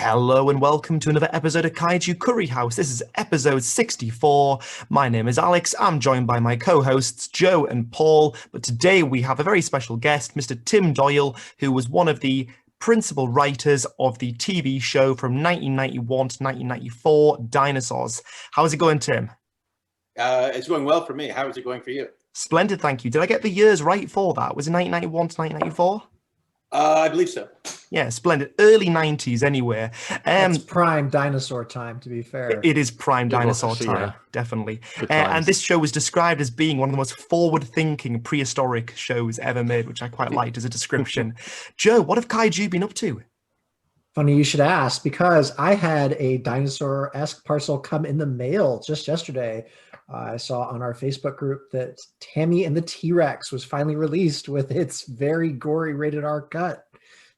Hello and welcome to another episode of Kaiju Curry House. This is episode 64. My name is Alex. I'm joined by my co-hosts Joe and Paul. But today we have a very special guest, Mr. Tim Doyle, who was one of the principal writers of the TV show from 1991 to 1994, Dinosaurs. How's it going, Tim? It's going well for me. How is it going for you? Splendid, thank you. Did I get the years right for that? Was it 1991 to 1994? I believe so. Yeah, splendid. Early 90s anyway. It's prime dinosaur time, to be fair. It is prime dinosaur time, definitely. And this show was described as being one of the most forward-thinking prehistoric shows ever made, which I quite liked as a description. Joe, what have Kaiju been up to? Funny you should ask, because I had a dinosaur-esque parcel come in the mail just yesterday. I saw on our Facebook group that Tammy and the T-Rex was finally released with its very gory rated R cut.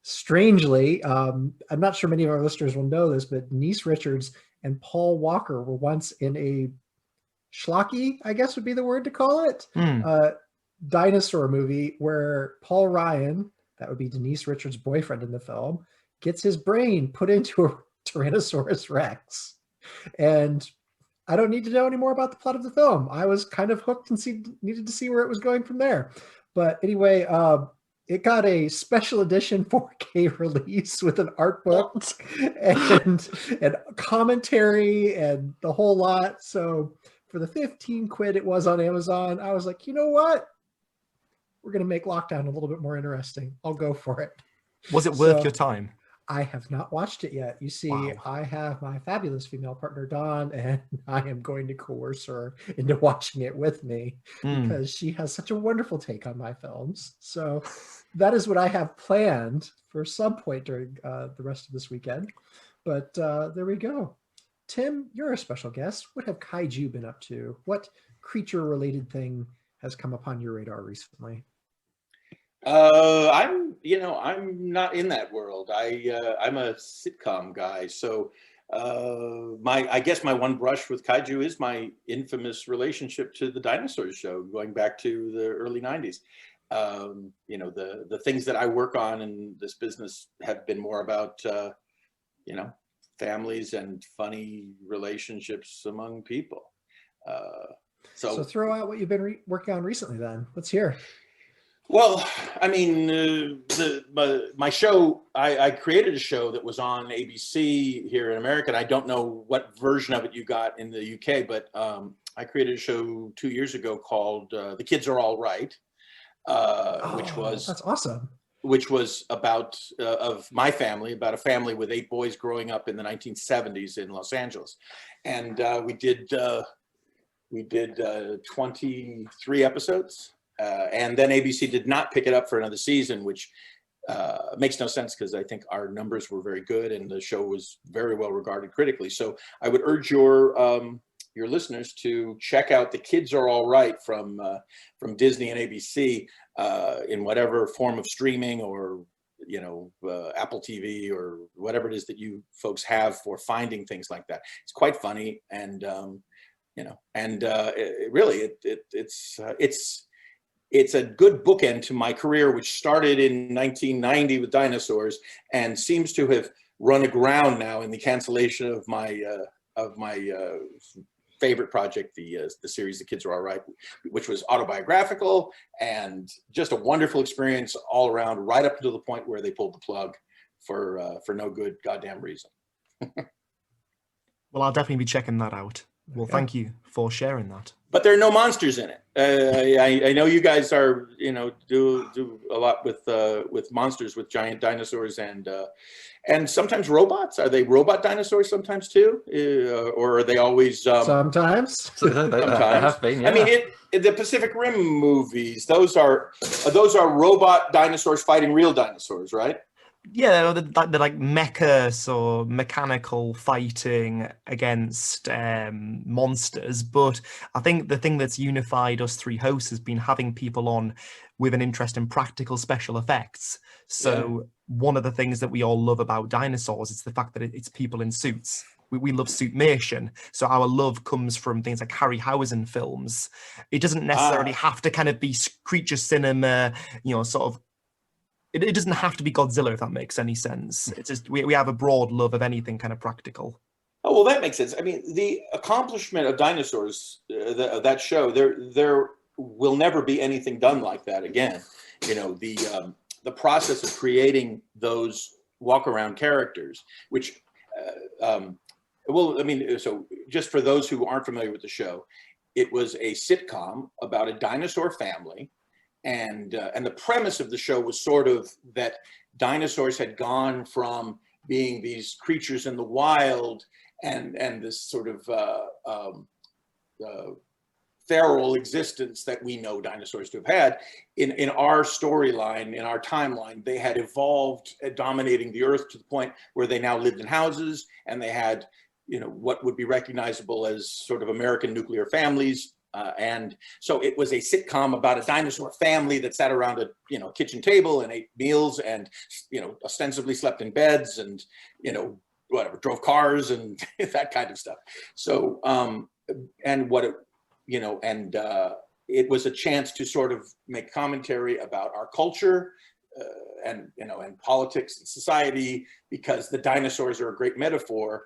Strangely, I'm not sure many of our listeners will know this, but Denise Richards and Paul Walker were once in a schlocky, I guess would be the word to call it, dinosaur movie where Paul Ryan, that would be Denise Richards' boyfriend in the film, gets his brain put into a Tyrannosaurus Rex. And I don't need to know any more about the plot of the film. I was kind of hooked and needed to see where it was going from there. But anyway, it got a special edition 4K release with an art book and commentary and the whole lot. So for the 15 quid it was on Amazon, I was like, you know what? We're going to make Lockdown a little bit more interesting. I'll go for it. Was it worth your time? I have not watched it yet. You see, wow. I have my fabulous female partner, Dawn, and I am going to coerce her into watching it with me because she has such a wonderful take on my films. So that is what I have planned for some point during the rest of this weekend. But there we go. Tim, you're a special guest. What have Kaiju been up to? What creature-related thing has come upon your radar recently? I'm not in that world. I'm a sitcom guy. So I guess my one brush with Kaiju is my infamous relationship to the Dinosaurs show, going back to the early 90s. The things that I work on in this business have been more about, families and funny relationships among people. So throw out what you've been working on recently then. Let's hear. Well, I mean, my show, I created a show that was on ABC here in America. And I don't know what version of it you got in the UK, but I created a show 2 years ago called The Kids Are All Right, that's awesome. Which was about of my family, about a family with 8 boys growing up in the 1970s in Los Angeles. And we did 23 episodes. And then ABC did not pick it up for another season, which makes no sense because I think our numbers were very good and the show was very well regarded critically. So I would urge your listeners to check out The Kids Are All Right from Disney and ABC in whatever form of streaming or Apple TV or whatever it is that you folks have for finding things like that. It's quite funny and it's a good bookend to my career, which started in 1990 with Dinosaurs and seems to have run aground now in the cancellation of my favorite project, the series The Kids Are All Right, which was autobiographical and just a wonderful experience all around, right up to the point where they pulled the plug for no good goddamn reason. Well, I'll definitely be checking that out. Well, thank you for sharing that. But there are no monsters in it. I know you guys are, do a lot with monsters, with giant dinosaurs and sometimes robots. Are they robot dinosaurs sometimes too, or are they always? Sometimes. Sometimes. They have been. Yeah. I mean, the Pacific Rim movies. Those are robot dinosaurs fighting real dinosaurs, right? Yeah, they're like mecha, so mechanical fighting against monsters. But I think the thing that's unified us three hosts has been having people on with an interest in practical special effects. So one of the things that we all love about Dinosaurs is the fact that it's people in suits. We love suitmation. So our love comes from things like Harryhausen films. It doesn't necessarily have to kind of be creature cinema, sort of it doesn't have to be Godzilla, if that makes any sense. It's just we have a broad love of anything kind of practical. Oh, well, that makes sense. I mean, the accomplishment of Dinosaurs, that show, there will never be anything done like that again. You know, the process of creating those walk-around characters, which, well, I mean, so just for those who aren't familiar with the show, it was a sitcom about a dinosaur family. And the premise of the show was sort of that dinosaurs had gone from being these creatures in the wild and this sort of feral existence that we know dinosaurs to have had. In our storyline, in our timeline, they had evolved, dominating the earth to the point where they now lived in houses, and they had, you know, what would be recognizable as sort of American nuclear families. And so it was a sitcom about a dinosaur family that sat around a, you know, kitchen table and ate meals and, you know, ostensibly slept in beds and, you know, whatever, drove cars and that kind of stuff. So, and what it, you know, and it was a chance to sort of make commentary about our culture and, you know, and politics and society, because the dinosaurs are a great metaphor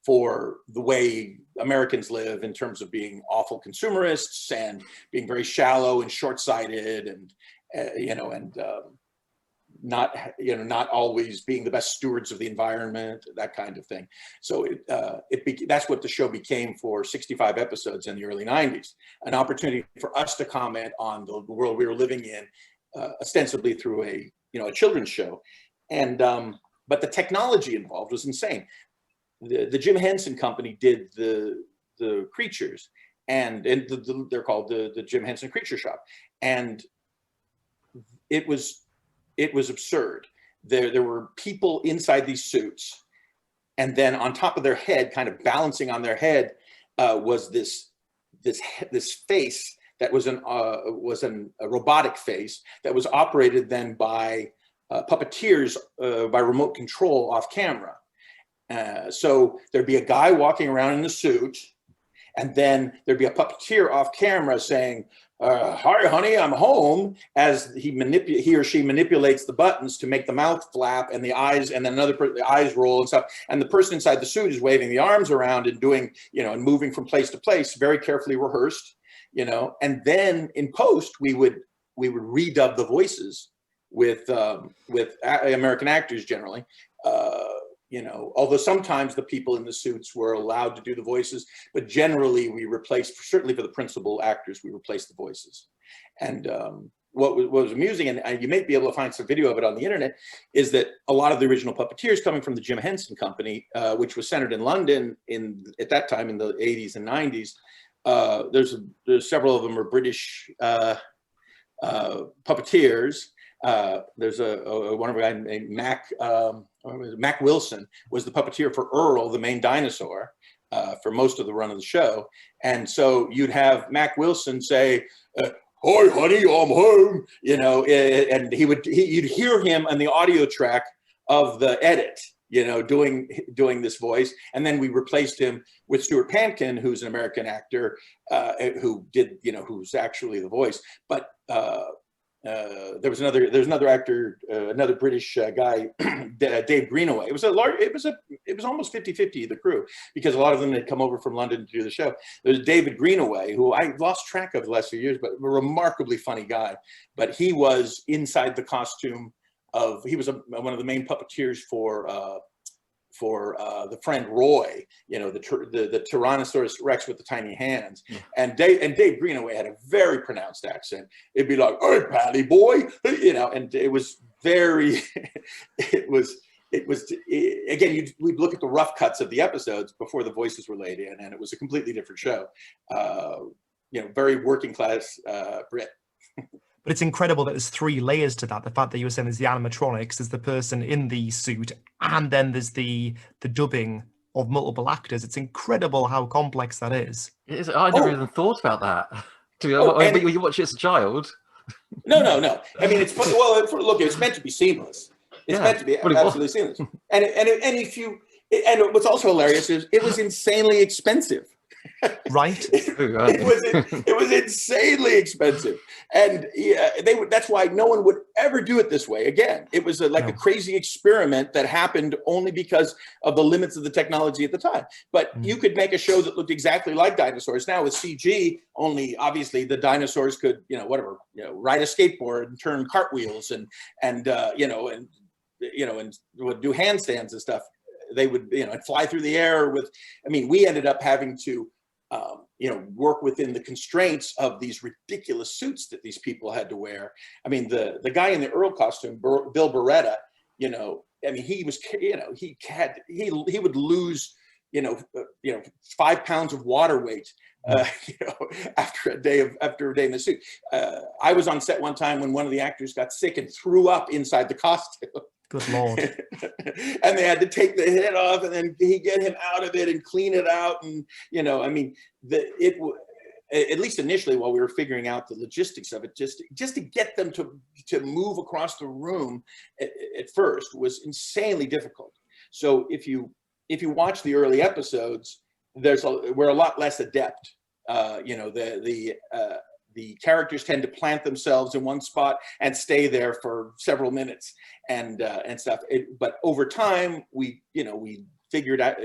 for the way Americans live in terms of being awful consumerists and being very shallow and short-sighted and, you know, and not, you know, not always being the best stewards of the environment, that kind of thing. So that's what the show became for 65 episodes in the early 90s, an opportunity for us to comment on the world we were living in, ostensibly through a, you know, a children's show. And, but the technology involved was insane. The Jim Henson Company did the creatures, and they're called the Jim Henson Creature Shop, and it was absurd. There were people inside these suits, and then on top of their head, kind of balancing on their head, was this face that was a robotic face that was operated then by puppeteers by remote control off camera. So there'd be a guy walking around in a suit, and then there'd be a puppeteer off camera saying, "Hi, honey, I'm home," as he or she manipulates the buttons to make the mouth flap and the eyes, and then the eyes roll and stuff. And the person inside the suit is waving the arms around and doing, you know, and moving from place to place, very carefully rehearsed, you know. And then in post, we would redub the voices with American actors generally. You know, although sometimes the people in the suits were allowed to do the voices, but generally we replaced, certainly for the principal actors, we replaced the voices. And what was amusing, and you may be able to find some video of it on the internet, is that a lot of the original puppeteers coming from the Jim Henson Company, which was centered in London at that time in the 80s and 90s, there's several of them are British puppeteers. There's one of a guy named Mac Wilson was the puppeteer for Earl, the main dinosaur, for most of the run of the show. And so you'd have Mac Wilson say, "Hi, honey, I'm home," you know, and you'd hear him on the audio track of the edit, you know, doing this voice. And then we replaced him with Stuart Pankin, who's an American actor, who did, you know, who's actually the voice. But there's another actor, another British guy, Dave Greenaway. It was almost 50-50 the crew, because a lot of them had come over from London to do the show. There's David Greenaway, who I lost track of the last few years, but a remarkably funny guy. But he was inside the costume of, he was one of the main puppeteers for the friend Roy, you know, the Tyrannosaurus Rex with the tiny hands. Yeah. And Dave Greenaway had a very pronounced accent. It'd be like, "Hey, Pally boy," you know, and it was very, again, we'd look at the rough cuts of the episodes before the voices were laid in, and it was a completely different show. You know, very working class Brit. But it's incredible that there's 3 layers to that. The fact that you were saying there's the animatronics, there's the person in the suit, and then there's the dubbing of multiple actors. It's incredible how complex that is. It is. I never even thought about that. But you watch it as a child. No. I mean, it's look, it's meant to be seamless. It's meant to be absolutely seamless. And what's also hilarious is it was insanely expensive. Right. It was insanely expensive, and that's why no one would ever do it this way again. It was like a crazy experiment that happened only because of the limits of the technology at the time. But you could make a show that looked exactly like Dinosaurs now with CG. Only obviously the dinosaurs could ride a skateboard and turn cartwheels and would do handstands and stuff. They would fly through the air with. I mean, we ended up having to work within the constraints of these ridiculous suits that these people had to wear. I mean, the guy in the Earl costume, Bill Beretta, I mean, he was, he would lose, 5 pounds of water weight, after a day in the suit. I was on set one time when one of the actors got sick and threw up inside the costume. Good Lord. And they had to take the head off and then get him out of it and clean it out. And, I mean, at least initially while we were figuring out the logistics of it, just to get them to move across the room at first was insanely difficult. So if you watch the early episodes, we're a lot less adept. The characters tend to plant themselves in one spot and stay there for several minutes and stuff. But over time, we figured out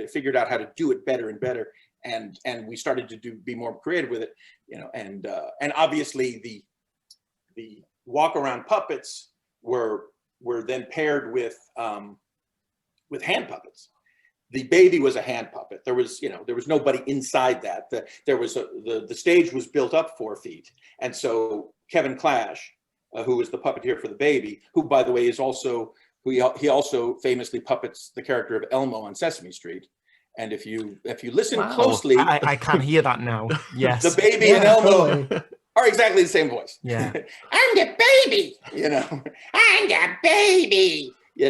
how to do it better and better, and we started to be more creative with it, and obviously the walk around puppets were then paired with hand puppets. The baby was a hand puppet. There was nobody inside that. The stage was built up 4 feet. And so Kevin Clash, who was the puppeteer for the baby, who by the way he also famously puppets the character of Elmo on Sesame Street. And if you listen closely, I can hear that now. Yes. The baby and Elmo are exactly the same voice. Yeah. I'm the baby, I'm the baby. I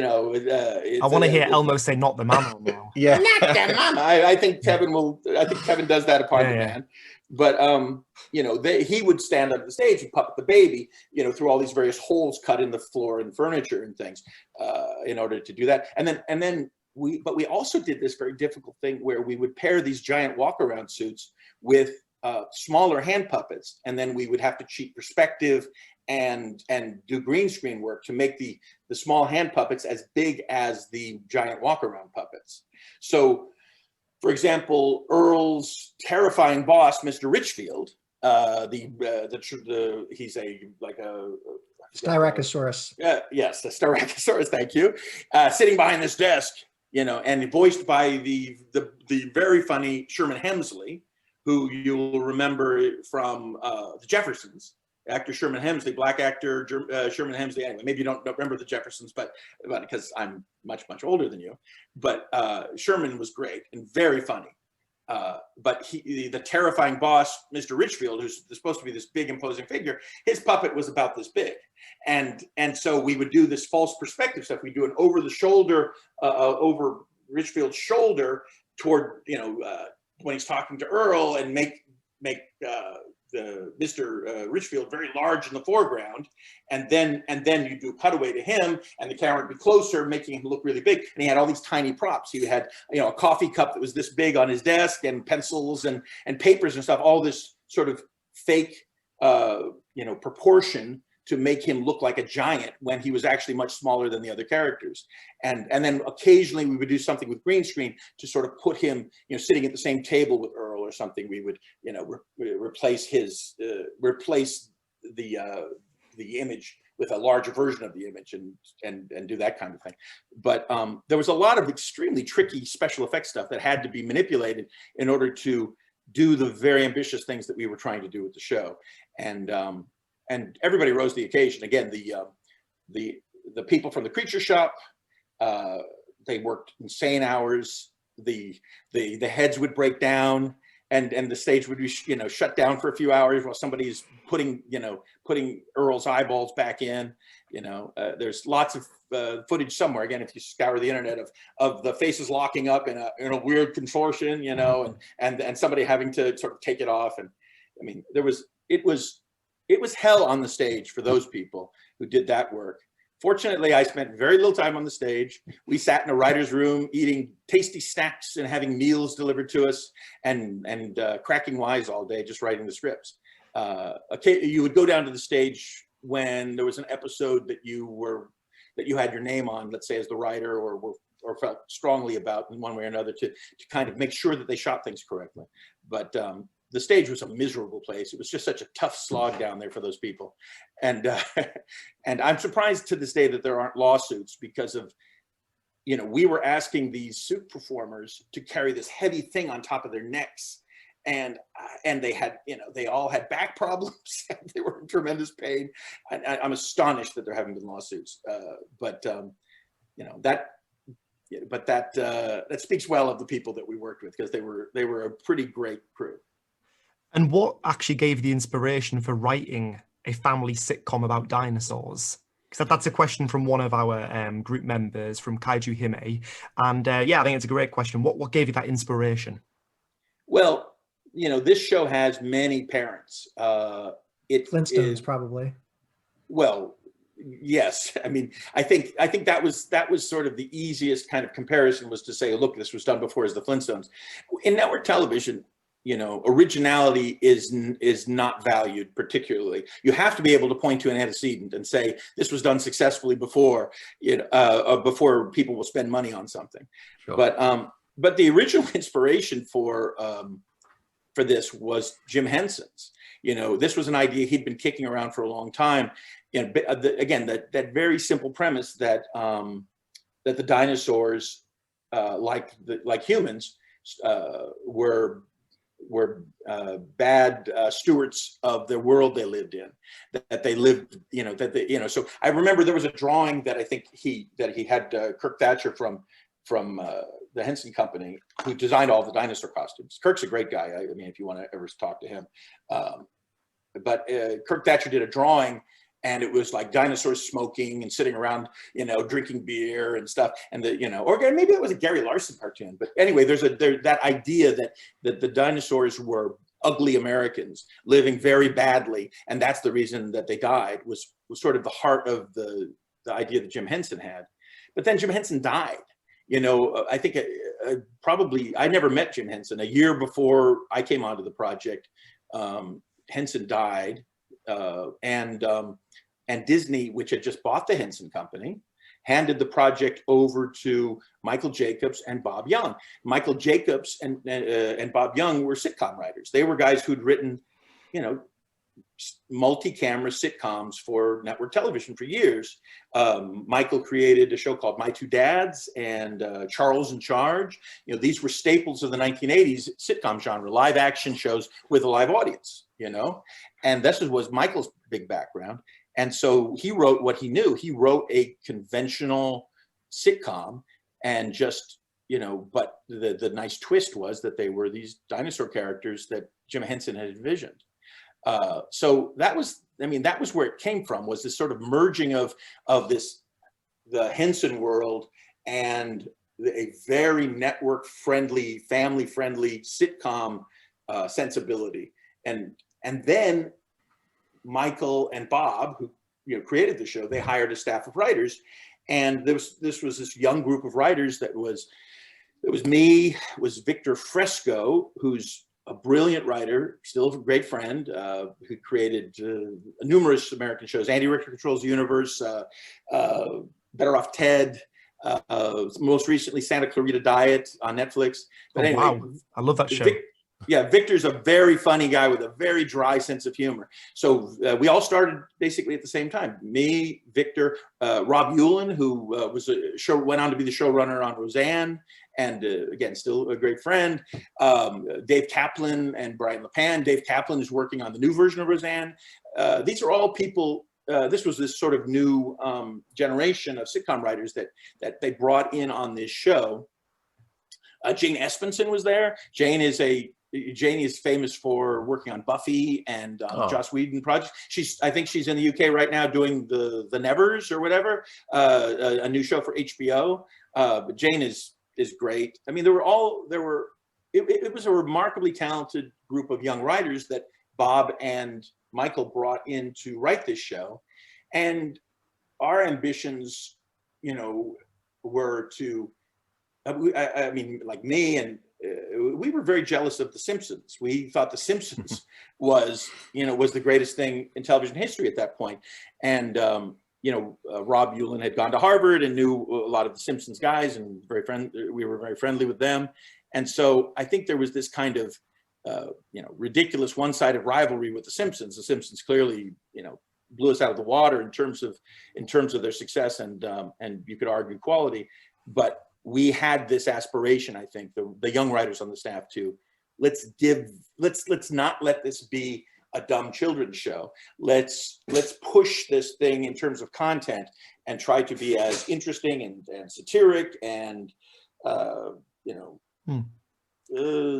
want to hear Elmo say "not the mama" now. Yeah, not the mama. I think Kevin does that upon demand. But he would stand up the stage and puppet the baby, through all these various holes cut in the floor and furniture and things, in order to do that. And then we also did this very difficult thing where we would pair these giant walk-around suits with smaller hand puppets, and then we would have to cheat perspective and do green screen work to make the small hand puppets as big as the giant walk-around puppets. So, for example, Earl's terrifying boss, Mr. Richfield, he's a Styracosaurus. Yes, a Styracosaurus. Thank you. Sitting behind this desk, and voiced by the very funny Sherman Hemsley, who you'll remember from The Jeffersons. Actor Sherman Hemsley, black actor Sherman Hemsley. Anyway, maybe you don't remember The Jeffersons, but because I'm much older than you. But Sherman was great and very funny. But the terrifying boss, Mr. Richfield, who's supposed to be this big imposing figure, his puppet was about this big, and so we would do this false perspective stuff. We do an over the shoulder, over Richfield's shoulder toward when he's talking to Earl, and make Mr. Richfield very large in the foreground, and then you do a cutaway to him, and the camera would be closer, making him look really big. And he had all these tiny props. He had a coffee cup that was this big on his desk, and pencils and papers and stuff. All this sort of fake proportion to make him look like a giant when he was actually much smaller than the other characters. And then occasionally we would do something with green screen to sort of put him, sitting at the same table with Earl or something. We would, replace the image with a larger version of the image and do that kind of thing. But there was a lot of extremely tricky special effects stuff that had to be manipulated in order to do the very ambitious things that we were trying to do with the show. And everybody rose to the occasion. Again, the people from the Creature Shop, they worked insane hours. The heads would break down, and the stage would be shut down for a few hours while somebody's putting Earl's eyeballs back in. There's lots of footage somewhere. Again, if you scour the internet of the faces locking up in a weird contortion, and somebody having to sort of take it off. And I mean, it was hell on the stage for those people who did that work. Fortunately, I spent very little time on the stage. We sat in a writer's room eating tasty snacks and having meals delivered to us, and cracking wise all day, just writing the scripts. You would go down to the stage when there was an episode that you had your name on, let's say as the writer, or felt strongly about in one way or another, to kind of make sure that they shot things correctly. But the stage was a miserable place. It was just such a tough slog down there for those people. And and I'm surprised to this day that there aren't lawsuits, because of, we were asking these suit performers to carry this heavy thing on top of their necks. And they had, they all had back problems. They were in tremendous pain. I'm astonished that there haven't been lawsuits. That speaks well of the people that we worked with, because they were a pretty great crew. And what actually gave the inspiration for writing a family sitcom about dinosaurs? Because that's a question from one of our group members from Kaiju Hime. And I think it's a great question. What gave you that inspiration? Well, this show has many parents. Flintstones, probably. Well, yes. I mean, I think that was sort of the easiest kind of comparison, was to say, look, this was done before as the Flintstones. In network television, originality is not valued particularly. You have to be able to point to an antecedent and say, this was done successfully before, before people will spend money on something. Sure. But the original inspiration for this was Jim Henson's. This was an idea he'd been kicking around for a long time. Again, that very simple premise that the dinosaurs, like humans, were bad stewards of the world they lived in. That they lived, So I remember there was a drawing that I think he had Kirk Thatcher from the Henson Company, who designed all the dinosaur costumes. Kirk's a great guy. I mean, if you want to ever talk to him. But Kirk Thatcher did a drawing, and it was like dinosaurs smoking and sitting around, drinking beer and stuff. And or maybe it was a Gary Larson cartoon. But anyway, there's that idea that the dinosaurs were ugly Americans living very badly, and that's the reason that they died, was sort of the heart of the idea that Jim Henson had. But then Jim Henson died. I think I never met Jim Henson. A year before I came onto the project, Henson died, and Disney, which had just bought the Henson Company, handed the project over to Michael Jacobs and Bob Young. Michael Jacobs and Bob Young were sitcom writers. They were guys who'd written, multi-camera sitcoms for network television for years. Michael created a show called My Two Dads and Charles in Charge. These were staples of the 1980s sitcom genre, live action shows with a live audience, and this was Michael's big background. And so he wrote what he knew. He wrote a conventional sitcom, and just, but the nice twist was that they were these dinosaur characters that Jim Henson had envisioned. So that was where it came from, was this sort of merging of the Henson world and a very network friendly, family friendly sitcom sensibility. And then Michael and Bob, who created the show, they hired a staff of writers, and this was this young group of writers that was was Victor Fresco, who's a brilliant writer, still a great friend, who created numerous American shows. Andy Richter Controls the Universe, Better Off Ted, most recently Santa Clarita Diet on Netflix. But anyway, wow, I love that show. Victor's a very funny guy with a very dry sense of humor. So we all started basically at the same time. Me, Victor, Rob Yulin, who went on to be the showrunner on Roseanne, and again, still a great friend. Dave Kaplan and Brian LePan. Dave Kaplan is working on the new version of Roseanne. These are all people. This was this sort of new generation of sitcom writers that they brought in on this show. Jane Espenson was there. Jane is famous for working on Buffy and Joss Whedon projects. I think she's in the UK right now doing the Nevers or whatever, a new show for HBO. But Jane is great. I mean, it was a remarkably talented group of young writers that Bob and Michael brought in to write this show. And our ambitions, were to, I mean, like me, and we were very jealous of The Simpsons. We thought The Simpsons was the greatest thing in television history at that point. And, Rob Ulin had gone to Harvard and knew a lot of The Simpsons guys, and we were very friendly with them. And so I think there was this kind of, ridiculous one-sided rivalry with The Simpsons. The Simpsons clearly, blew us out of the water in terms of their success and you could argue quality. But we had this aspiration, I think, the young writers on the staff, to let's not let this be a dumb children's show. Let's push this thing in terms of content and try to be as interesting and satiric and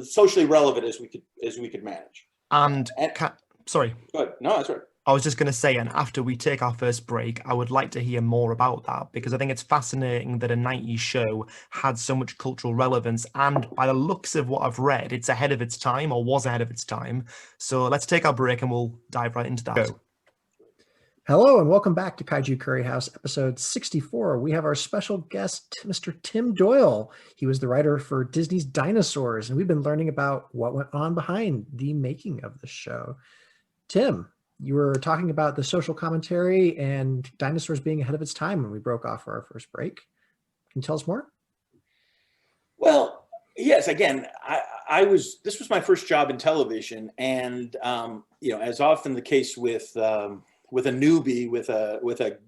socially relevant as we could manage. Sorry. Good. No, that's right. I was just going to say, and after we take our first break, I would like to hear more about that, because I think it's fascinating that a 90s show had so much cultural relevance, and by the looks of what I've read, it's ahead of its time, or was ahead of its time. So let's take our break and we'll dive right into that. Go. Hello and welcome back to Kaiju Curry House, episode 64. We have our special guest, Mr. Tim Doyle. He was the writer for Disney's Dinosaurs, and we've been learning about what went on behind the making of the show. Tim, you were talking about the social commentary and Dinosaurs being ahead of its time when we broke off for our first break. Can you tell us more? Well, yes. Again, this was my first job in television, and as often the case with a newbie, with a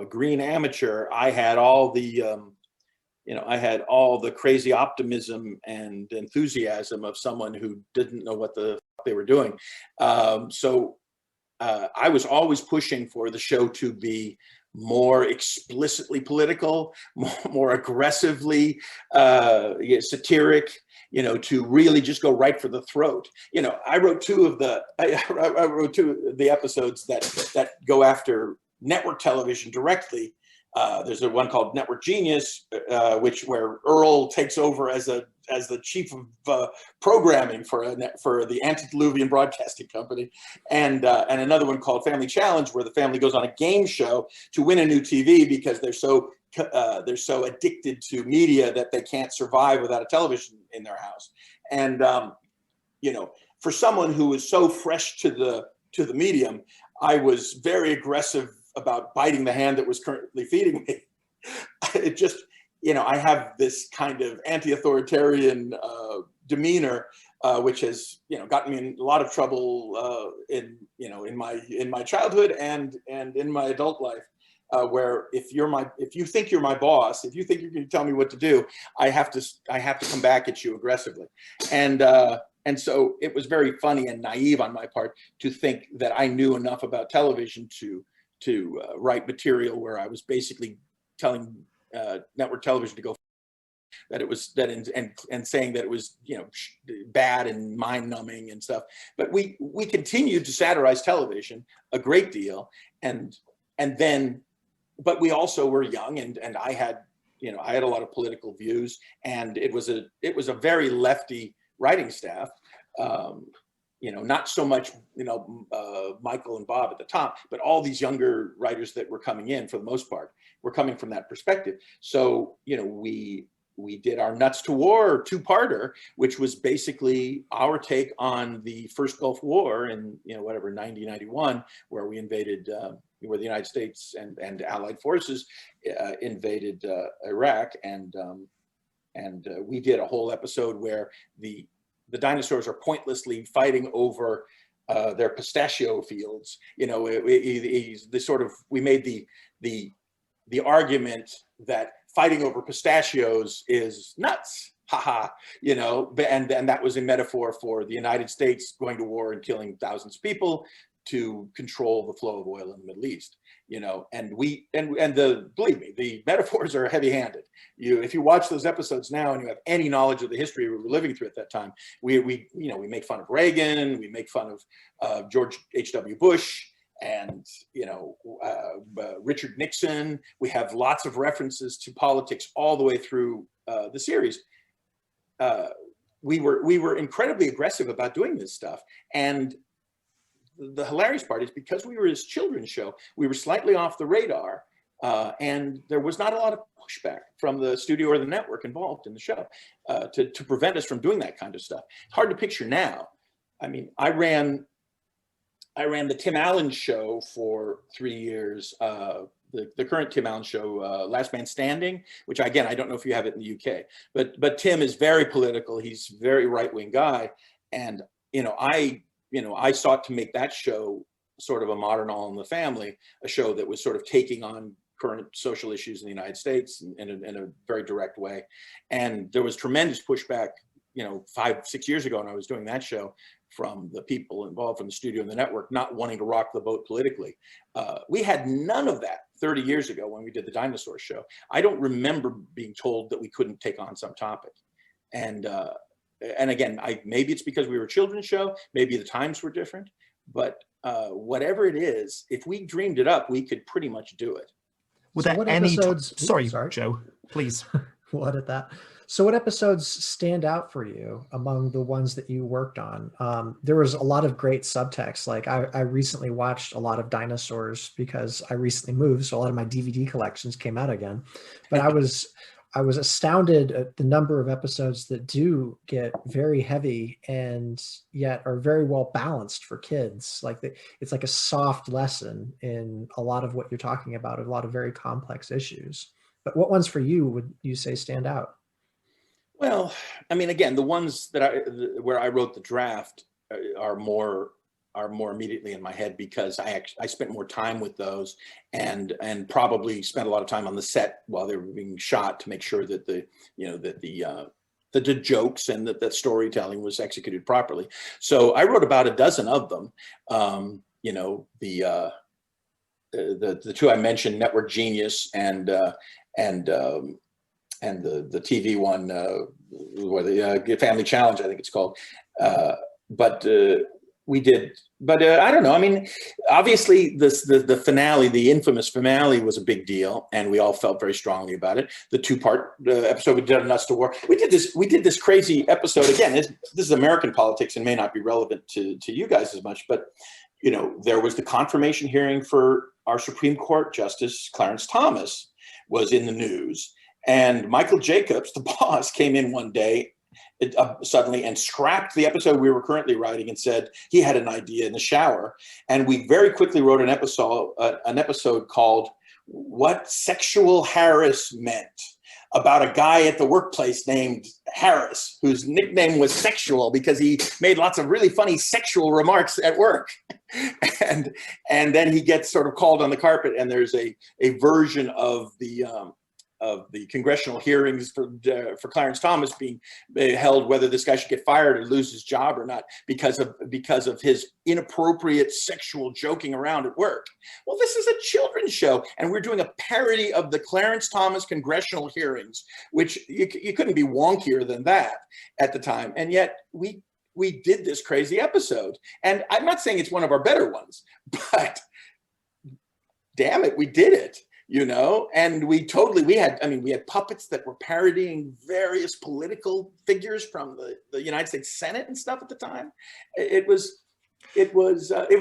green amateur, I had all the crazy optimism and enthusiasm of someone who didn't know what the fuck they were doing. So I was always pushing for the show to be more explicitly political, more aggressively satiric, to really just go right for the throat. I wrote two of the episodes that go after network television directly. There's one called Network Genius, where Earl takes over as the chief of programming for the antediluvian broadcasting company, and another one called Family Challenge, where the family goes on a game show to win a new TV because they're so addicted to media that they can't survive without a television in their house. And for someone who is so fresh to the medium, I was very aggressive about biting the hand that was currently feeding me. It just, I have this kind of anti-authoritarian demeanor, which has, gotten me in a lot of trouble in my childhood and in my adult life, where if you think you're my boss, if you think you're going to tell me what to do, I have to come back at you aggressively. And so it was very funny and naive on my part to think that I knew enough about television to write material where I was basically telling network television to go, that it was and saying that it was bad and mind numbing and stuff. But we continued to satirize television a great deal, but we also were young, and I had a lot of political views, and it was a very lefty writing staff. Not so much, Michael and Bob at the top, but all these younger writers that were coming in, for the most part, were coming from that perspective. So, we did our Nuts to War two-parter, which was basically our take on the first Gulf War in, 1991, where we invaded, where the United States and Allied forces invaded Iraq. And we did a whole episode where the dinosaurs are pointlessly fighting over their pistachio fields. We made the argument that fighting over pistachios is nuts, haha, and that was a metaphor for the United States going to war and killing thousands of people to control the flow of oil in the Middle East. Believe me, the metaphors are heavy-handed. If you watch those episodes now and you have any knowledge of the history we were living through at that time, we make fun of Reagan, we make fun of George H.W. Bush, and Richard Nixon. We have lots of references to politics all the way through the series. We were incredibly aggressive about doing this stuff, and the hilarious part is, because we were this children's show, we were slightly off the radar And there was not a lot of pushback from the studio or the network involved in the show to prevent us from doing that kind of stuff. It's hard to picture now. I mean, I ran the Tim Allen show for 3 years. The current Tim Allen show, Last Man Standing, which again, I don't know if you have it in the UK, but Tim is very political. He's a very right-wing guy. And, I sought to make that show sort of a modern All in the Family, a show that was sort of taking on current social issues in the United States in a very direct way. And there was tremendous pushback, 5-6 years ago when I was doing that show, from the people involved, from the studio and the network, not wanting to rock the boat politically. We had none of that 30 years ago when we did the Dinosaurs show. I don't remember being told that we couldn't take on some topic. And again, maybe it's because we were a children's show, maybe the times were different, but whatever it is, if we dreamed it up, we could pretty much do it. Were So there what any episodes- sorry, sorry. Joe, please. What at that? So what episodes stand out for you among the ones that you worked on? There was a lot of great subtext. Like I recently watched a lot of Dinosaurs because I recently moved, so a lot of my DVD collections came out again. But I was astounded at the number of episodes that do get very heavy and yet are very well balanced for kids. It's like a soft lesson in a lot of what you're talking about, a lot of very complex issues. But what ones for you would you say stand out? Well, I mean, again, the ones where I wrote the draft are more immediately in my head because I spent more time with those and probably spent a lot of time on the set while they were being shot to make sure that the jokes and that the storytelling was executed properly. So I wrote about a dozen of them. The two I mentioned, Network Genius and the TV one, or the Family Challenge, I think it's called. We did, but I don't know. I mean, obviously, the finale, the infamous finale, was a big deal, and we all felt very strongly about it. The 2-part episode we did on Nuts to War. We did this crazy episode again. This is American politics and may not be relevant to you guys as much, but there was the confirmation hearing for our Supreme Court Justice Clarence Thomas was in the news. And Michael Jacobs, the boss, came in one day suddenly and scrapped the episode we were currently writing and said he had an idea in the shower. And we very quickly wrote an episode called "What Sexual Harris Meant," about a guy at the workplace named Harris, whose nickname was Sexual because he made lots of really funny sexual remarks at work. And then he gets sort of called on the carpet, and there's a version of the congressional hearings for Clarence Thomas being held, whether this guy should get fired or lose his job or not because of his inappropriate sexual joking around at work. Well, this is a children's show, and we're doing a parody of the Clarence Thomas congressional hearings, which you couldn't be wonkier than that at the time. And yet we did this crazy episode. And I'm not saying it's one of our better ones, but damn it, we did it. And we had puppets that were parodying various political figures from the United States Senate and stuff at the time. It was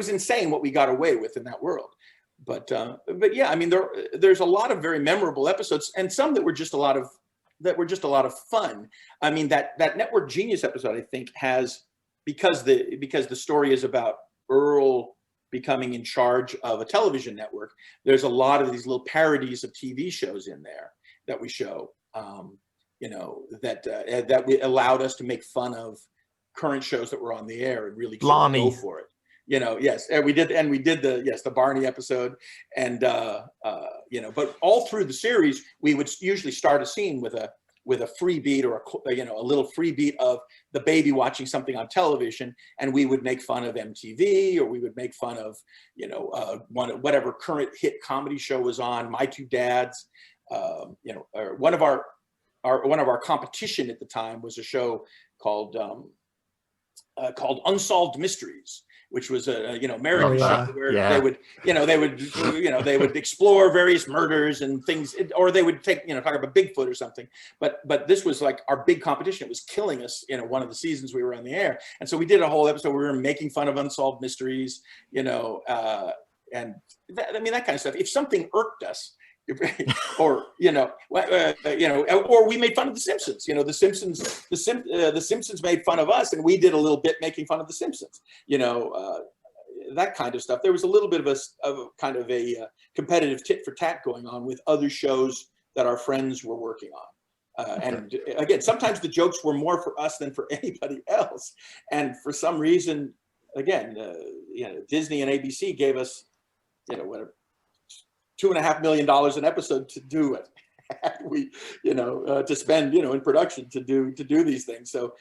insane what we got away with in that world. But yeah, I mean, there's a lot of very memorable episodes, and some that were just a lot of fun. I mean, that Network Genius episode, I think, has, because the story is about Earl becoming in charge of a television network, there's a lot of these little parodies of TV shows in there that we show, that we allowed us to make fun of current shows that were on the air and really go for it. Yes, and we did the Barney episode, and but all through the series, we would usually start a scene with a free beat or a little free beat of the baby watching something on television, and we would make fun of MTV, or we would make fun of whatever current hit comedy show was on. My Two Dads, or one of our competition at the time was a show called Unsolved Mysteries, which was a American show where they would explore various murders and things, or they would talk about Bigfoot or something. But this was like our big competition. It was killing us, one of the seasons we were on the air. And so we did a whole episode where we were making fun of unsolved mysteries, and that kind of stuff. If something irked us, or or we made fun of the Simpsons. The Simpsons made fun of us, and we did a little bit making fun of the Simpsons. That kind of stuff. There was a little bit of a kind of a competitive tit for tat going on with other shows that our friends were working on. And again, sometimes the jokes were more for us than for anybody else. And for some reason, again, Disney and ABC gave us, whatever, $2.5 million an episode to do it. We, to spend, in production to do these things. So,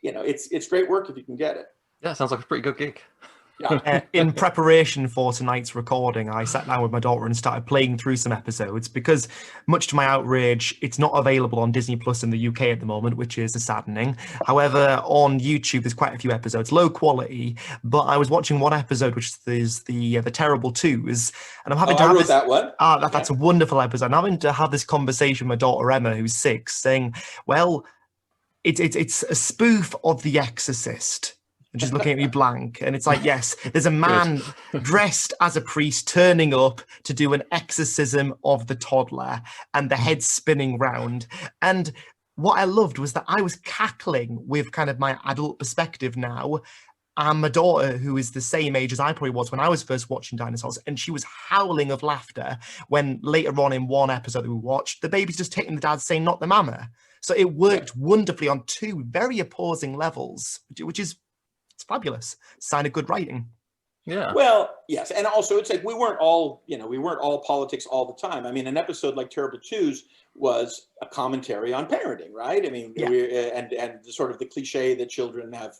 it's great work if you can get it. Yeah, sounds like a pretty good gig. Yeah. In preparation for tonight's recording, I sat down with my daughter and started playing through some episodes because, much to my outrage, it's not available on Disney Plus in the UK at the moment, which is saddening. However, on YouTube, there's quite a few episodes, low quality, but I was watching one episode, which is the Terrible Twos, and I'm having to have that one. That's a wonderful episode. I'm having to have this conversation with my daughter Emma, who's 6, saying, well, it's a spoof of The Exorcist. And she's looking at me blank. And it's like, yes, there's a man dressed as a priest turning up to do an exorcism of the toddler and the head spinning round. And what I loved was that I was cackling with kind of my adult perspective now. And my daughter, who is the same age as I probably was when I was first watching Dinosaurs, and she was howling of laughter when later on in one episode that we watched, the baby's just hitting the dad saying, not the mama. So it worked wonderfully on 2 very opposing levels, which is it's fabulous. Sign of good writing. Yeah. Well, yes, and also it's like we weren't all politics all the time. I mean, an episode like Terrible Twos was a commentary on parenting, right? I mean, and sort of the cliche that children have,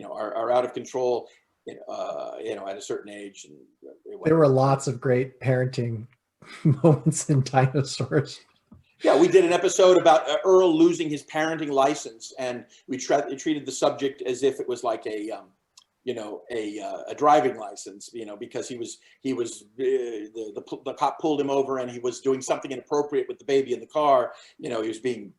are out of control, at a certain age. And there were lots of great parenting moments in Dinosaurs. Yeah, we did an episode about Earl losing his parenting license, and we treated the subject as if it was like a driving license, because the cop pulled him over and he was doing something inappropriate with the baby in the car. He was being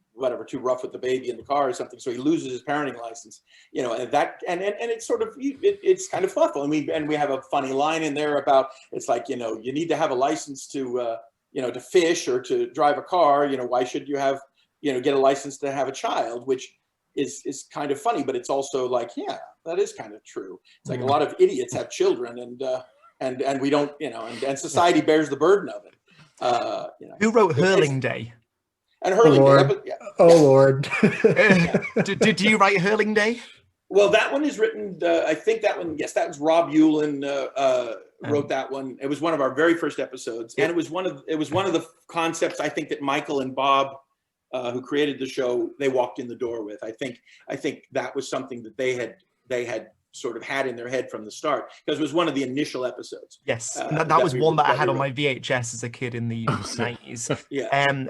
too rough with the baby in the car or something, so he loses his parenting license. And it's sort of it's kind of thoughtful, and we have a funny line in there about it's like you need to have a license to to fish or to drive a car. Why should you have get a license to have a child, which is kind of funny, but it's also like, yeah, that is kind of true. It's like a lot of idiots have children, and we don't, and society bears the burden of it. Who wrote Hurling Day? And Hurling Day. Lord. Did you write Hurling Day? Well, that one is written. I think that one. Yes, that was Rob Yulin wrote that one. It was one of our very first episodes, and it was one of the concepts I think that Michael and Bob, who created the show, they walked in the door with. I think that was something that they had sort of had in their head from the start, because it was one of the initial episodes. Yes, and that was one that I had on my VHS as a kid in the 90s. Yeah, and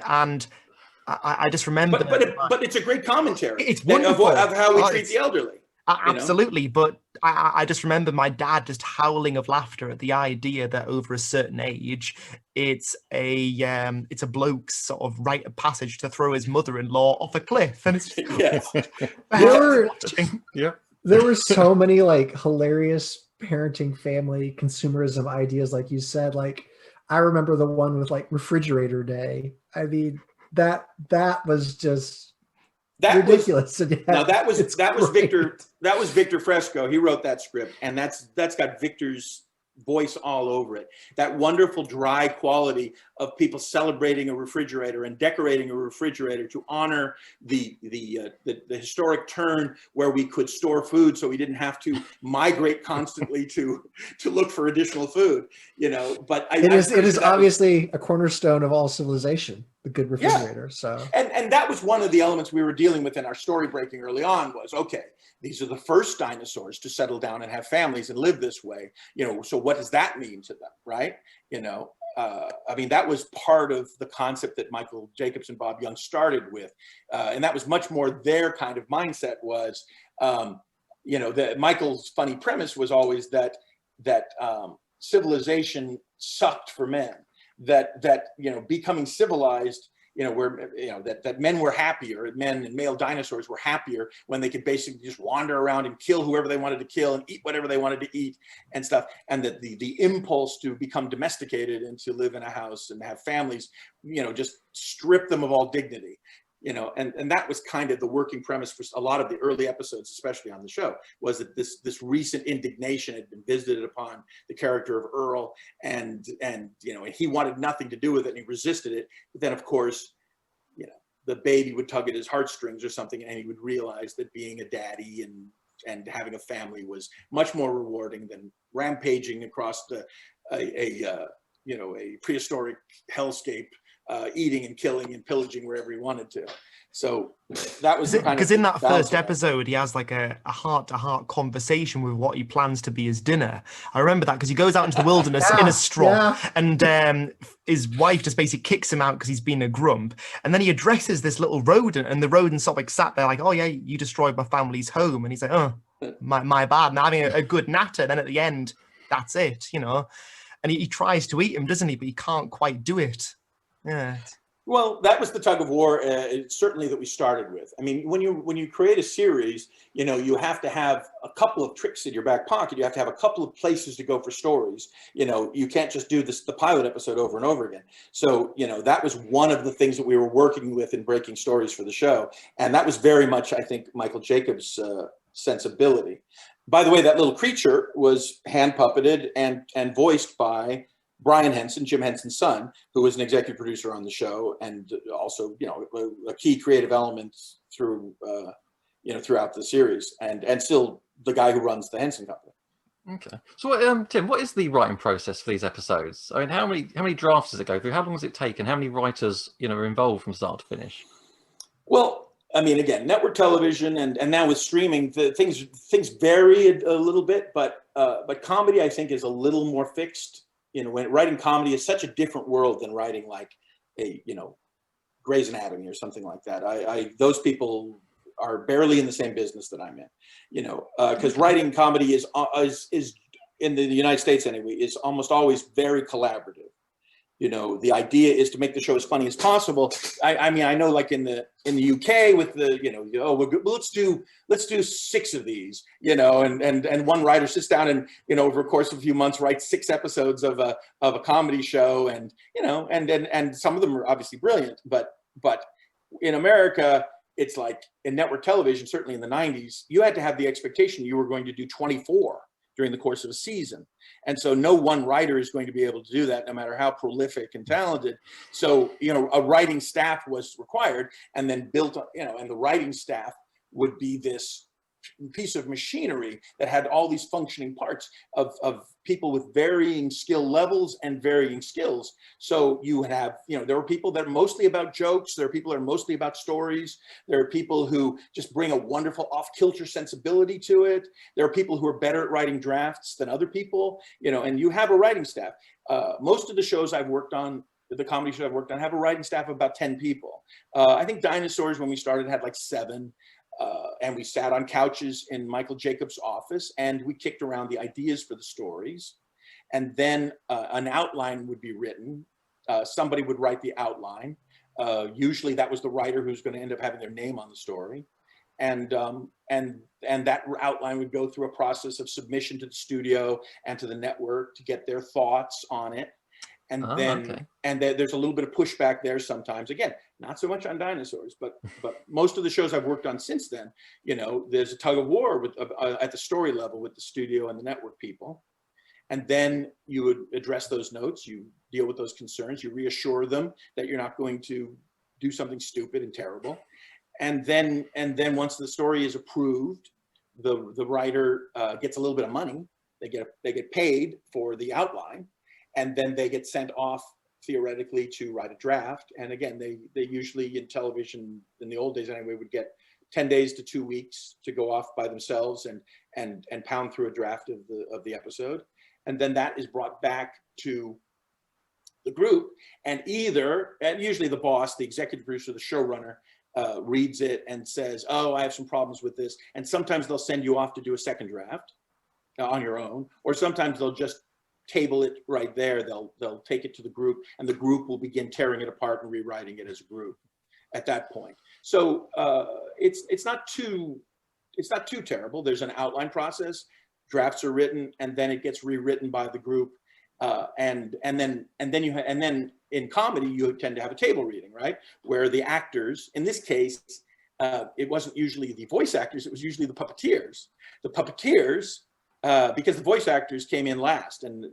I just remember. But it's a great commentary. It's wonderful of how we treat the elderly. Absolutely, but I just remember my dad just howling of laughter at the idea that over a certain age, it's a bloke's sort of rite of passage to throw his mother-in-law off a cliff, and it's there were so many like hilarious parenting, family, consumerism ideas, like you said. Like I remember the one with like refrigerator day. I mean, that was just. Ridiculous. That was Victor Fresco. He wrote that script, and that's got Victor's voice all over it. That wonderful dry quality of people celebrating a refrigerator and decorating a refrigerator to honor the historic turn where we could store food, so we didn't have to migrate constantly to look for additional food. But it is obviously a cornerstone of all civilization. The good refrigerator. Yeah. So and that was one of the elements we were dealing with in our story breaking early on was, okay, these are the first dinosaurs to settle down and have families and live this way. So what does that mean to them, right? I mean, that was part of the concept that Michael Jacobs and Bob Young started with, and that was much more their kind of mindset was, that Michael's funny premise was always that civilization sucked for men. That becoming civilized where that men were happier, men and male dinosaurs were happier when they could basically just wander around and kill whoever they wanted to kill and eat whatever they wanted to eat and stuff, and that the impulse to become domesticated and to live in a house and have families, just strip them of all dignity. And that was kind of the working premise for a lot of the early episodes, especially on the show, was that this recent indignation had been visited upon the character of Earl, and he wanted nothing to do with it, and he resisted it. But then, of course, the baby would tug at his heartstrings or something, and he would realize that being a daddy and having a family was much more rewarding than rampaging across a prehistoric hellscape, eating and killing and pillaging wherever he wanted to. So that was because in that first episode he has like a heart-to-heart conversation with what he plans to be his dinner. I remember that because he goes out into the wilderness in a straw, and his wife just basically kicks him out because he's been a grump, and then he addresses this little rodent, and the rodent sort of like sat there like, oh yeah, you destroyed my family's home, and he's like, oh, my bad, now having a good natter. Then at the end, that's it, and he tries to eat him, doesn't he, but he can't quite do it. Yeah. Well, that was the tug of war, certainly, that we started with. I mean, when you create a series, you have to have a couple of tricks in your back pocket. You have to have a couple of places to go for stories. You can't just do the pilot episode over and over again. So, that was one of the things that we were working with in breaking stories for the show. And that was very much, I think, Michael Jacobs' sensibility. By the way, that little creature was hand puppeted and voiced by Brian Henson, Jim Henson's son, who was an executive producer on the show, and also, a key creative element throughout the series, and still the guy who runs the Henson Company. Okay. So, Tim, what is the writing process for these episodes? I mean, how many drafts does it go through? How long does it take, and how many writers, are involved from start to finish? Well, I mean, again, network television and now with streaming, things vary a little bit, but comedy, I think, is a little more fixed. When writing comedy is such a different world than writing like a, Grey's Anatomy or something like that. Those people are barely in the same business that I'm in, because writing comedy is in the United States anyway, is almost always very collaborative. The idea is to make the show as funny as possible. I mean, I know, like in the UK with the, let's do 6 of these, and one writer sits down and, over the course of a few months writes 6 episodes of a comedy show, and and some of them are obviously brilliant, but in America, it's like in network television, certainly in the 90s, you had to have the expectation you were going to do 24 during the course of a season. And so no one writer is going to be able to do that, no matter how prolific and talented. So, a writing staff was required, and then built, and the writing staff would be this piece of machinery that had all these functioning parts of people with varying skill levels and varying skills. So you would have, there are people that are mostly about jokes. There are people that are mostly about stories. There are people who just bring a wonderful off-kilter sensibility to it. There are people who are better at writing drafts than other people, and you have a writing staff. Most of the shows I've worked on, the comedy shows I've worked on, have a writing staff of about 10 people. I think Dinosaurs, when we started, had like 7. And we sat on couches in Michael Jacobs' office, and we kicked around the ideas for the stories. And then an outline would be written. Somebody would write the outline. Usually that was the writer who's going to end up having their name on the story. And that outline would go through a process of submission to the studio and to the network to get their thoughts on it. And there's a little bit of pushback there sometimes. Again, not so much on Dinosaurs, but most of the shows I've worked on since then, there's a tug of war at the story level with the studio and the network people. And then you would address those notes, you deal with those concerns, you reassure them that you're not going to do something stupid and terrible. And then once the story is approved, the writer gets a little bit of money. They get paid for the outline. And then they get sent off, theoretically, to write a draft. And again, they usually, in television, in the old days anyway, would get 10 days to 2 weeks to go off by themselves and pound through a draft of the episode. And then that is brought back to the group, and usually the boss, the executive producer, the showrunner, reads it and says, oh, I have some problems with this. And sometimes they'll send you off to do a second draft on your own, or sometimes they'll just, table it right there. They'll take it to the group, and the group will begin tearing it apart and rewriting it as a group at that point. So it's not too terrible. There's an outline process, drafts are written, and then it gets rewritten by the group. And then in comedy, you tend to have a table reading, right? Where the actors, in this case, it wasn't usually the voice actors, it was usually the puppeteers. The puppeteers, because the voice actors came in last, and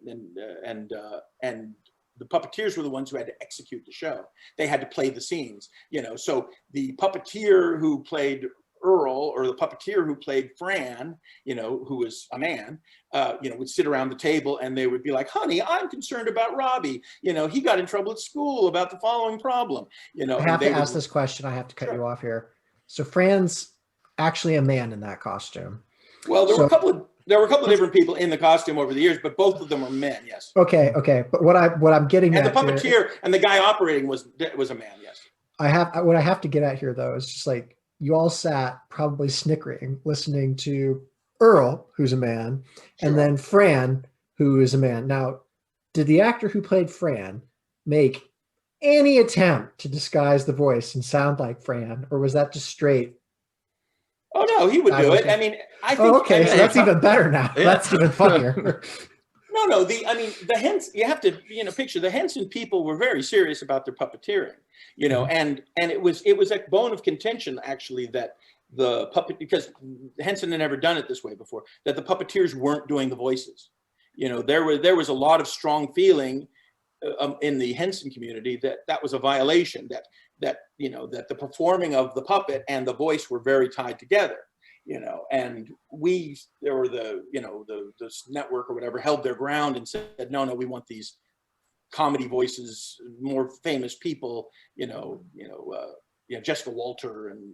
the puppeteers were the ones who had to execute the show. They had to play the scenes, So the puppeteer who played Earl, or the puppeteer who played Fran, who was a man, would sit around the table and they would be like, honey, I'm concerned about Robbie. He got in trouble at school about the following problem. I have to ask this question. I have to cut you off here. So Fran's actually a man in that costume. Well, there were a couple of different people in the costume over the years, but both of them were men. Yes. Okay. But what I'm getting at, and the puppeteer here, and the guy operating was a man. Yes. What I have to get at here though is just like, you all sat probably snickering, listening to Earl, who's a man, and then Fran, who is a man. Now, did the actor who played Fran make any attempt to disguise the voice and sound like Fran, or was that just straight? Oh no, he would do it. I mean, I think. Oh, okay, so that's even better now. Yeah. That's even funnier. No. The Henson, you have to, picture the Henson people were very serious about their puppeteering, and it was a bone of contention actually that the because Henson had never done it this way before, that the puppeteers weren't doing the voices. There was a lot of strong feeling in the Henson community that was a violation, that the performing of the puppet and the voice were very tied together. And the network or whatever held their ground and said, no, we want these comedy voices, more famous people, Jessica Walter and.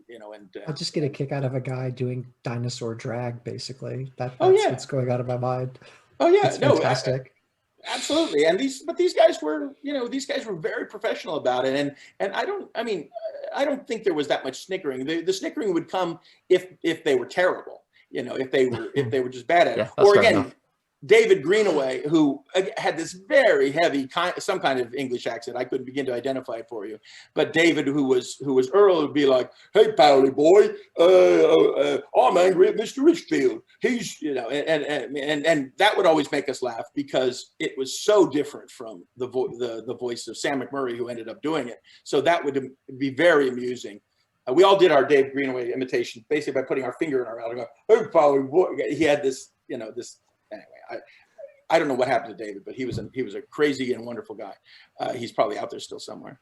I just get a kick out of a guy doing dinosaur drag, basically. That's what's going on in my mind. Oh yeah, it's fantastic. Absolutely. And these guys were very professional about it. And I don't think there was that much snickering. The snickering would come if they were terrible, if they were just bad at it. Or again, enough. David Greenaway, who had this very heavy some kind of English accent. I couldn't begin to identify it for you. But David, who was Earl, would be like, "Hey, Powley boy, I'm angry at Mr. Richfield. He's, and that would always make us laugh because it was so different from the voice of Sam McMurray, who ended up doing it. So that would be very amusing. We all did our Dave Greenaway imitation basically by putting our finger in our mouth and go, "Hey, Powley boy." He had this, this. Anyway, I don't know what happened to David, but he was a crazy and wonderful guy. He's probably out there still somewhere.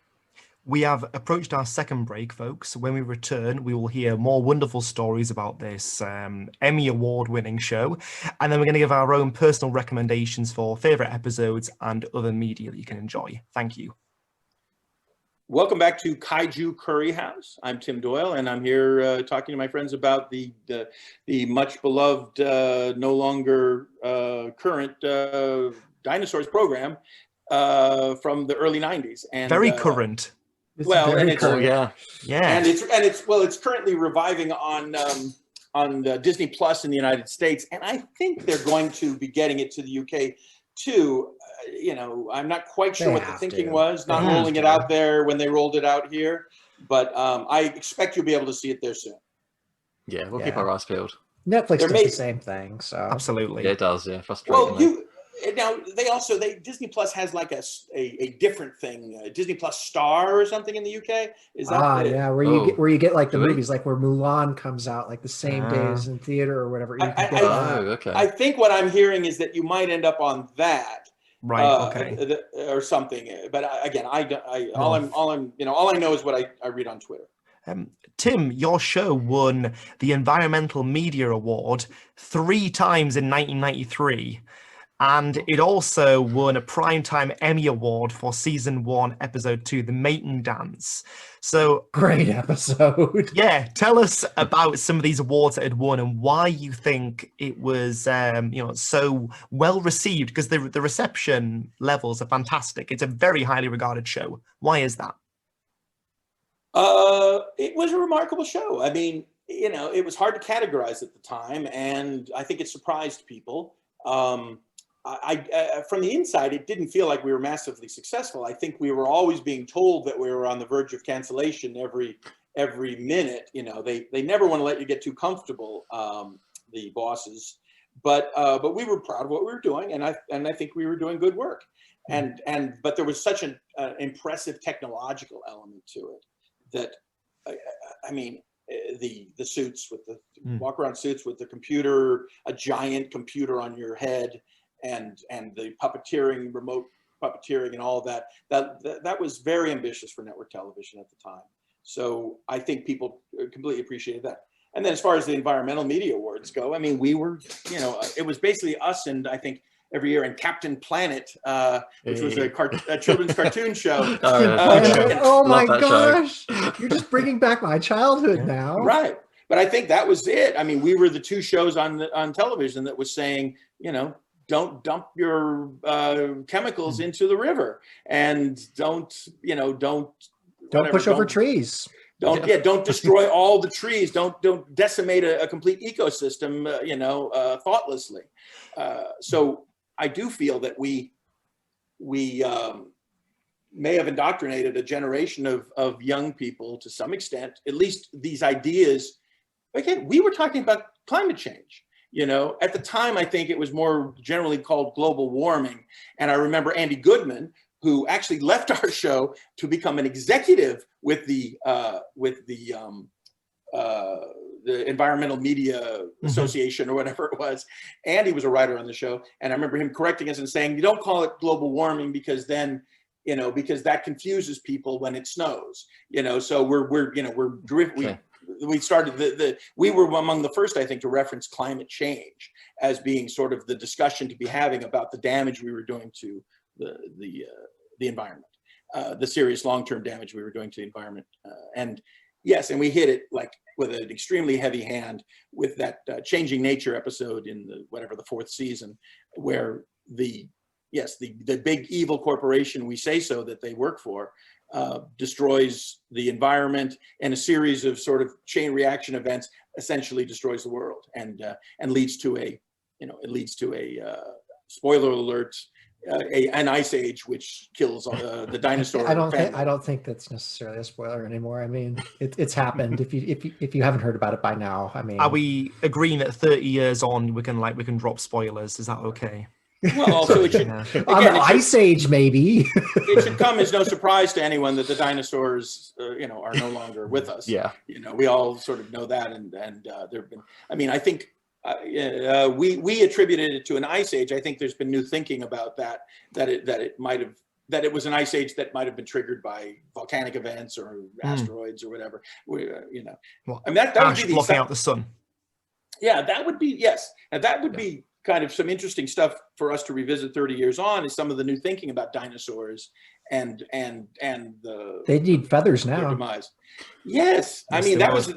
We have approached our second break, folks. When we return, we will hear more wonderful stories about this Emmy Award-winning show, and then we're going to give our own personal recommendations for favourite episodes and other media that you can enjoy. Thank you. Welcome back to Kaiju Curry House. I'm Tim Doyle, and I'm here talking to my friends about the much beloved, no longer current Dinosaurs program from the early '90s. And very current. Yeah. And it's currently reviving on Disney Plus in the United States, and I think they're going to be getting it to the UK too. I'm not quite sure what the thinking was, not rolling it out there when they rolled it out here, but I expect you'll be able to see it there soon. Yeah, we'll keep our eyes peeled. Netflix does the same thing, so absolutely, yeah, it does. Yeah, frustrating. Well, Disney Plus has like a different thing, Disney Plus Star or something in the UK. Is that where you get like the movies, like where Mulan comes out like the same days in theater or whatever. I think what I'm hearing is that you might end up on that. Right. Okay. Or something. But again, all I know is what I read on Twitter. Tim, your show won the Environmental Media Award 3 times in 1993. And it also won a Primetime Emmy Award for Season 1, Episode 2, The Mating Dance. So great episode. Yeah, tell us about some of these awards that it won and why you think it was so well received, because the reception levels are fantastic. It's a very highly regarded show. Why is that? It was a remarkable show. I mean, it was hard to categorize at the time, and I think it surprised people. from the inside, it didn't feel like we were massively successful. I think we were always being told that we were on the verge of cancellation every minute. You know, they never want to let you get too comfortable, the bosses. But we were proud of what we were doing, and I think we were doing good work. But there was such an impressive technological element to it that, I mean, the suits with the walk around suits with the computer, a giant computer on your head, and the puppeteering, remote puppeteering, and all of that was very ambitious for network television at the time. So I think people completely appreciated that. And then as far as the environmental media awards go, I mean, we were, you know, it was basically us and I think every year in Captain Planet, which was a children's cartoon show. Oh my gosh, you're just bringing back my childhood now. Right. But I think that was it. I mean, we were the two shows on television that was saying, you know, don't dump your chemicals into the river, and don't push over trees. Don't destroy all the trees. Don't decimate a complete ecosystem, thoughtlessly. So I do feel that we may have indoctrinated a generation of young people to some extent, at least these ideas. Again, we were talking about climate change. You know, at the time, I think it was more generally called global warming. And I remember Andy Goodman, who actually left our show to become an executive with the Environmental Media Association or whatever it was. Andy was a writer on the show, and I remember him correcting us and saying, "You don't call it global warming because then, because that confuses people when it snows." So we started we were among the first, I think, to reference climate change as being sort of the discussion to be having about the damage we were doing to the environment, the serious long-term damage we were doing to the environment. And yes, and we hit it like with an extremely heavy hand with that Changing Nature episode in the fourth season, where the big evil corporation, we say so, that they work for, destroys the environment, and a series of sort of chain reaction events essentially destroys the world, and leads to a spoiler alert, an ice age which kills the dinosaur family. I don't think that's necessarily a spoiler anymore. I mean, it's happened. If you haven't heard about it by now, I mean, are we agreeing that 30 years on we can drop spoilers? Is that okay? Well, also it should, on the Ice Age, maybe. It should come as no surprise to anyone that the dinosaurs, are no longer with us. Yeah. We all sort of know that, and there've been. I mean, I think we attributed it to an ice age. I think there's been new thinking about that it was an ice age that might have been triggered by volcanic events or asteroids or whatever. Well, I mean, that would be blocking out the sun. Yeah, that would be and that would be kind of some interesting stuff for us to revisit 30 years on, is some of the new thinking about dinosaurs and they need feathers now. Demise. Yes, I mean that was we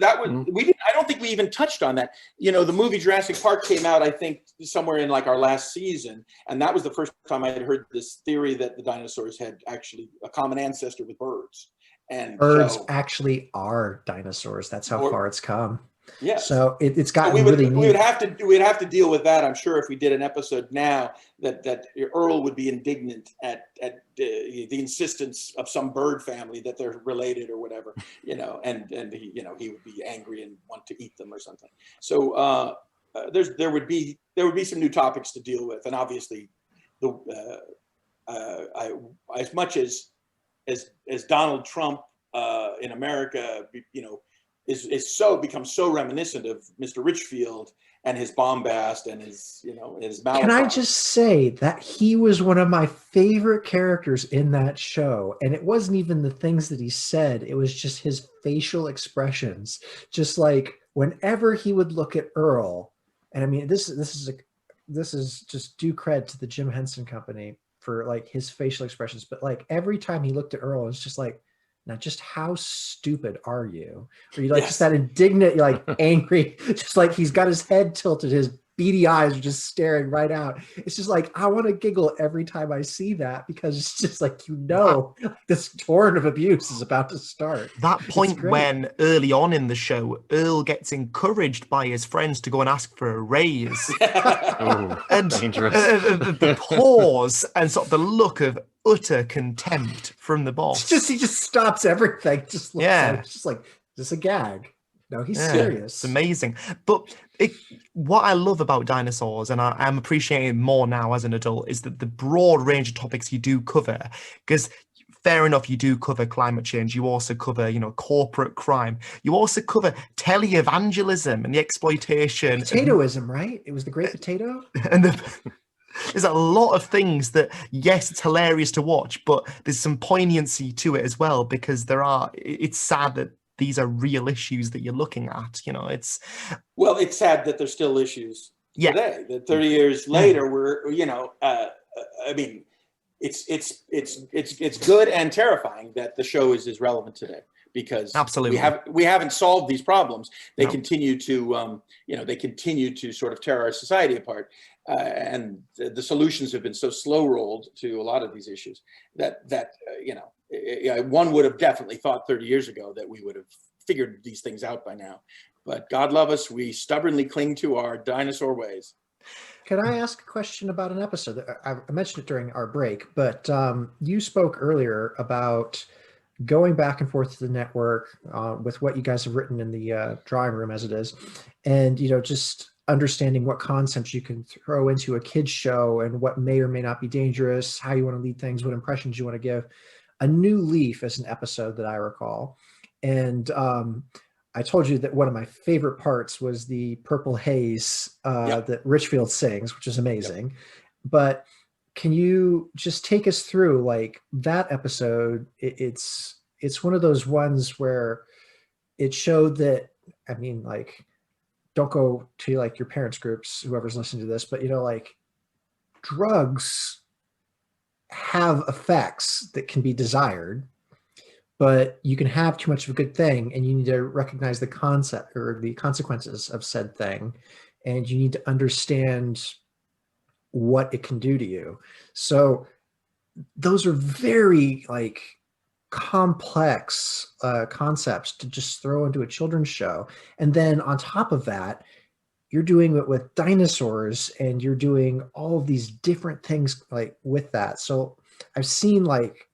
didn't. I don't think we even touched on that. The movie Jurassic Park came out, I think, somewhere in like our last season, and that was the first time I had heard this theory that the dinosaurs had actually a common ancestor with birds. And birds actually are dinosaurs. That's how far it's come. Yeah. So it's gotten really neat. We'd have to deal with that, I'm sure, if we did an episode now, that Earl would be indignant at the insistence of some bird family that they're related or whatever, and he would be angry and want to eat them or something. So there would be some new topics to deal with, and obviously as much as Donald Trump in America, is becomes so reminiscent of Mr. Richfield and his bombast and his mouth. Can I just say that he was one of my favorite characters in that show, and it wasn't even the things that he said; it was just his facial expressions. Just like whenever he would look at Earl, and I mean, this is just due credit to the Jim Henson Company for like his facial expressions, but like every time he looked at Earl, it's just like, now, just how stupid are you? Or you like just that indignant, you're like angry, just like he's got his head tilted, his beady eyes are just staring right out. It's just like, I want to giggle every time I see that, because it's just like, this torrent of abuse is about to start. That It's point great. when early on in the show, Earl gets encouraged by his friends to go and ask for a raise. Oh, And dangerous. the pause and sort of the look of utter contempt from the boss. He just stops everything. Just looks at it. Yeah. It's just like, is this a gag? No, he's Yeah, serious. It's amazing. But what I love about Dinosaurs, and I'm appreciating it more now as an adult, is that the broad range of topics you do cover. Because fair enough, you do cover climate change. You also cover, corporate crime. You also cover televangelism and the exploitation. Potatoism, right? It was the Great Potato. And there's a lot of things that, yes, it's hilarious to watch, but there's some poignancy to it as well, because it's sad that these are real issues that you're looking at. Well, it's sad that there's still issues Yeah. today. That 30 years later, we're I mean, it's good and terrifying that the show is as relevant today, because Absolutely. we haven't solved these problems. They No. continue to they continue to sort of tear our society apart, and the solutions have been so slow rolled to a lot of these issues that one would have definitely thought 30 years ago that we would have figured these things out by now. But God love us, we stubbornly cling to our dinosaur ways. Can I ask a question about an episode? I mentioned it during our break, but you spoke earlier about going back and forth to the network with what you guys have written in the drawing room as it is, and just understanding what concepts you can throw into a kid's show and what may or may not be dangerous, how you want to lead things, what impressions you want to give. A New Leaf is an episode that I recall. And I told you that one of my favorite parts was the Purple Haze that Richfield sings, which is amazing. Yep. But can you just take us through like that episode? It's one of those ones where it showed that, I mean, like, don't go to like your parents' groups, whoever's listening to this, but like drugs have effects that can be desired, but you can have too much of a good thing, and you need to recognize the concept or the consequences of said thing, and you need to understand what it can do to you. So those are very like complex concepts to just throw into a children's show. And then on top of that, you're doing it with dinosaurs, and you're doing all of these different things like with that. So I've seen like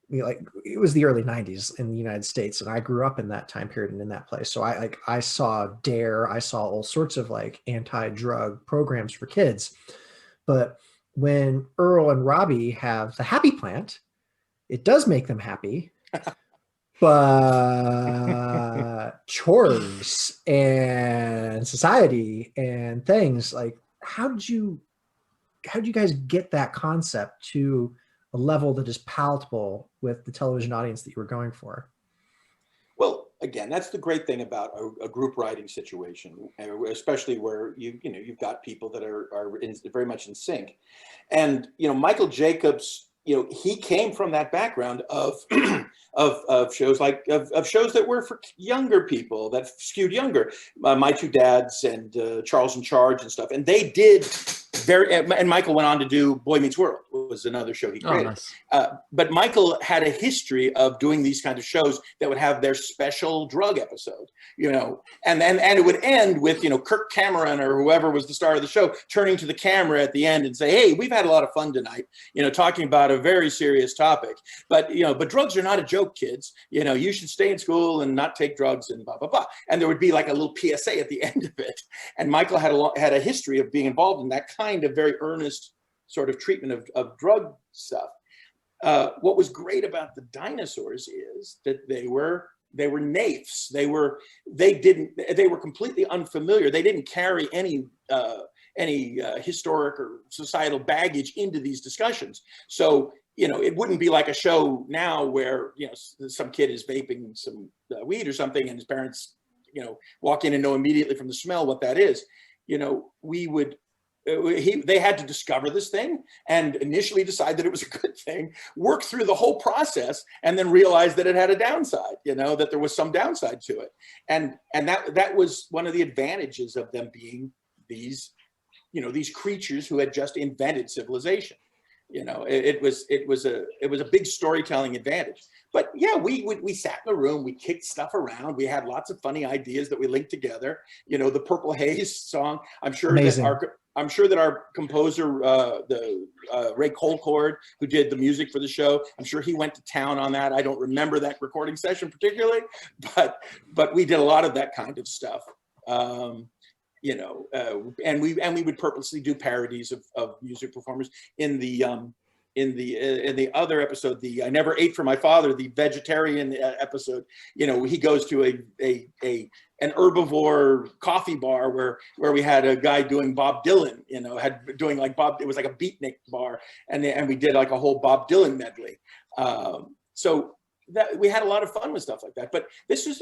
it was the early 90s in the United States, and I grew up in that time period and in that place. So I saw Dare, I saw all sorts of like anti-drug programs for kids. But when Earl and Robbie have the happy plant, it does make them happy. But chores and society and things like, how did you guys get that concept to a level that is palatable with the television audience that you were going for? Well, again, that's the great thing about a group writing situation, especially where you've got people that are very much in sync. And Michael Jacobs, he came from that background of of shows of shows that were for younger people, that skewed younger. My Two Dads and Charles in Charge and stuff, and they did and Michael went on to do Boy Meets World, was another show he created. Oh, nice. But Michael had a history of doing these kind of shows that would have their special drug episode, and it would end with, Kirk Cameron or whoever was the star of the show turning to the camera at the end and say, "Hey, we've had a lot of fun tonight, talking about a very serious topic, but drugs are not a joke, kids. You should stay in school and not take drugs and blah, blah, blah." And there would be like a little PSA at the end of it. And Michael had a history of being involved in that kind of very earnest sort of treatment of drug stuff. What was great about the Dinosaurs is that they were naifs. They were completely unfamiliar. They didn't carry any historic or societal baggage into these discussions. So it wouldn't be like a show now where some kid is vaping some weed or something, and his parents walk in and know immediately from the smell what that is. They had to discover this thing and initially decide that it was a good thing, work through the whole process, and then realize that it had a downside, that there was some downside to it. And that was one of the advantages of them being these these creatures who had just invented civilization. It was a big storytelling advantage. But yeah, we sat in a room, we kicked stuff around, we had lots of funny ideas that we linked together. The Purple Haze song. I'm sure Amazing. that our composer, Ray Colcord, who did the music for the show, I'm sure he went to town on that. I don't remember that recording session particularly, but we did a lot of that kind of stuff. And we would purposely do parodies of music performers. In the other episode, the I Never Ate for My Father, the vegetarian episode, he goes to an herbivore coffee bar where we had a guy doing Bob Dylan, doing like Bob. It was like a beatnik bar, and we did like a whole Bob Dylan medley. So that we had a lot of fun with stuff like that. But this is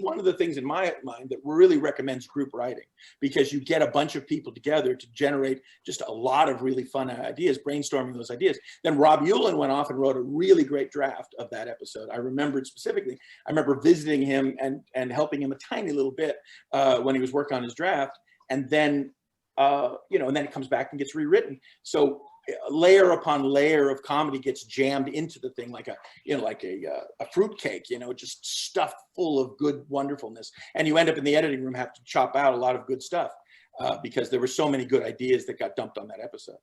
one of the things in my mind that really recommends group writing, because you get a bunch of people together to generate just a lot of really fun ideas, brainstorming those ideas. Then Rob Yulin went off and wrote a really great draft of that episode. I remembered specifically. I remember visiting him and helping him a tiny little bit when he was working on his draft, and then and then it comes back and gets rewritten. So layer upon layer of comedy gets jammed into the thing like a fruit cake, just stuffed full of good wonderfulness. And you end up in the editing room have to chop out a lot of good stuff because there were so many good ideas that got dumped on that episode.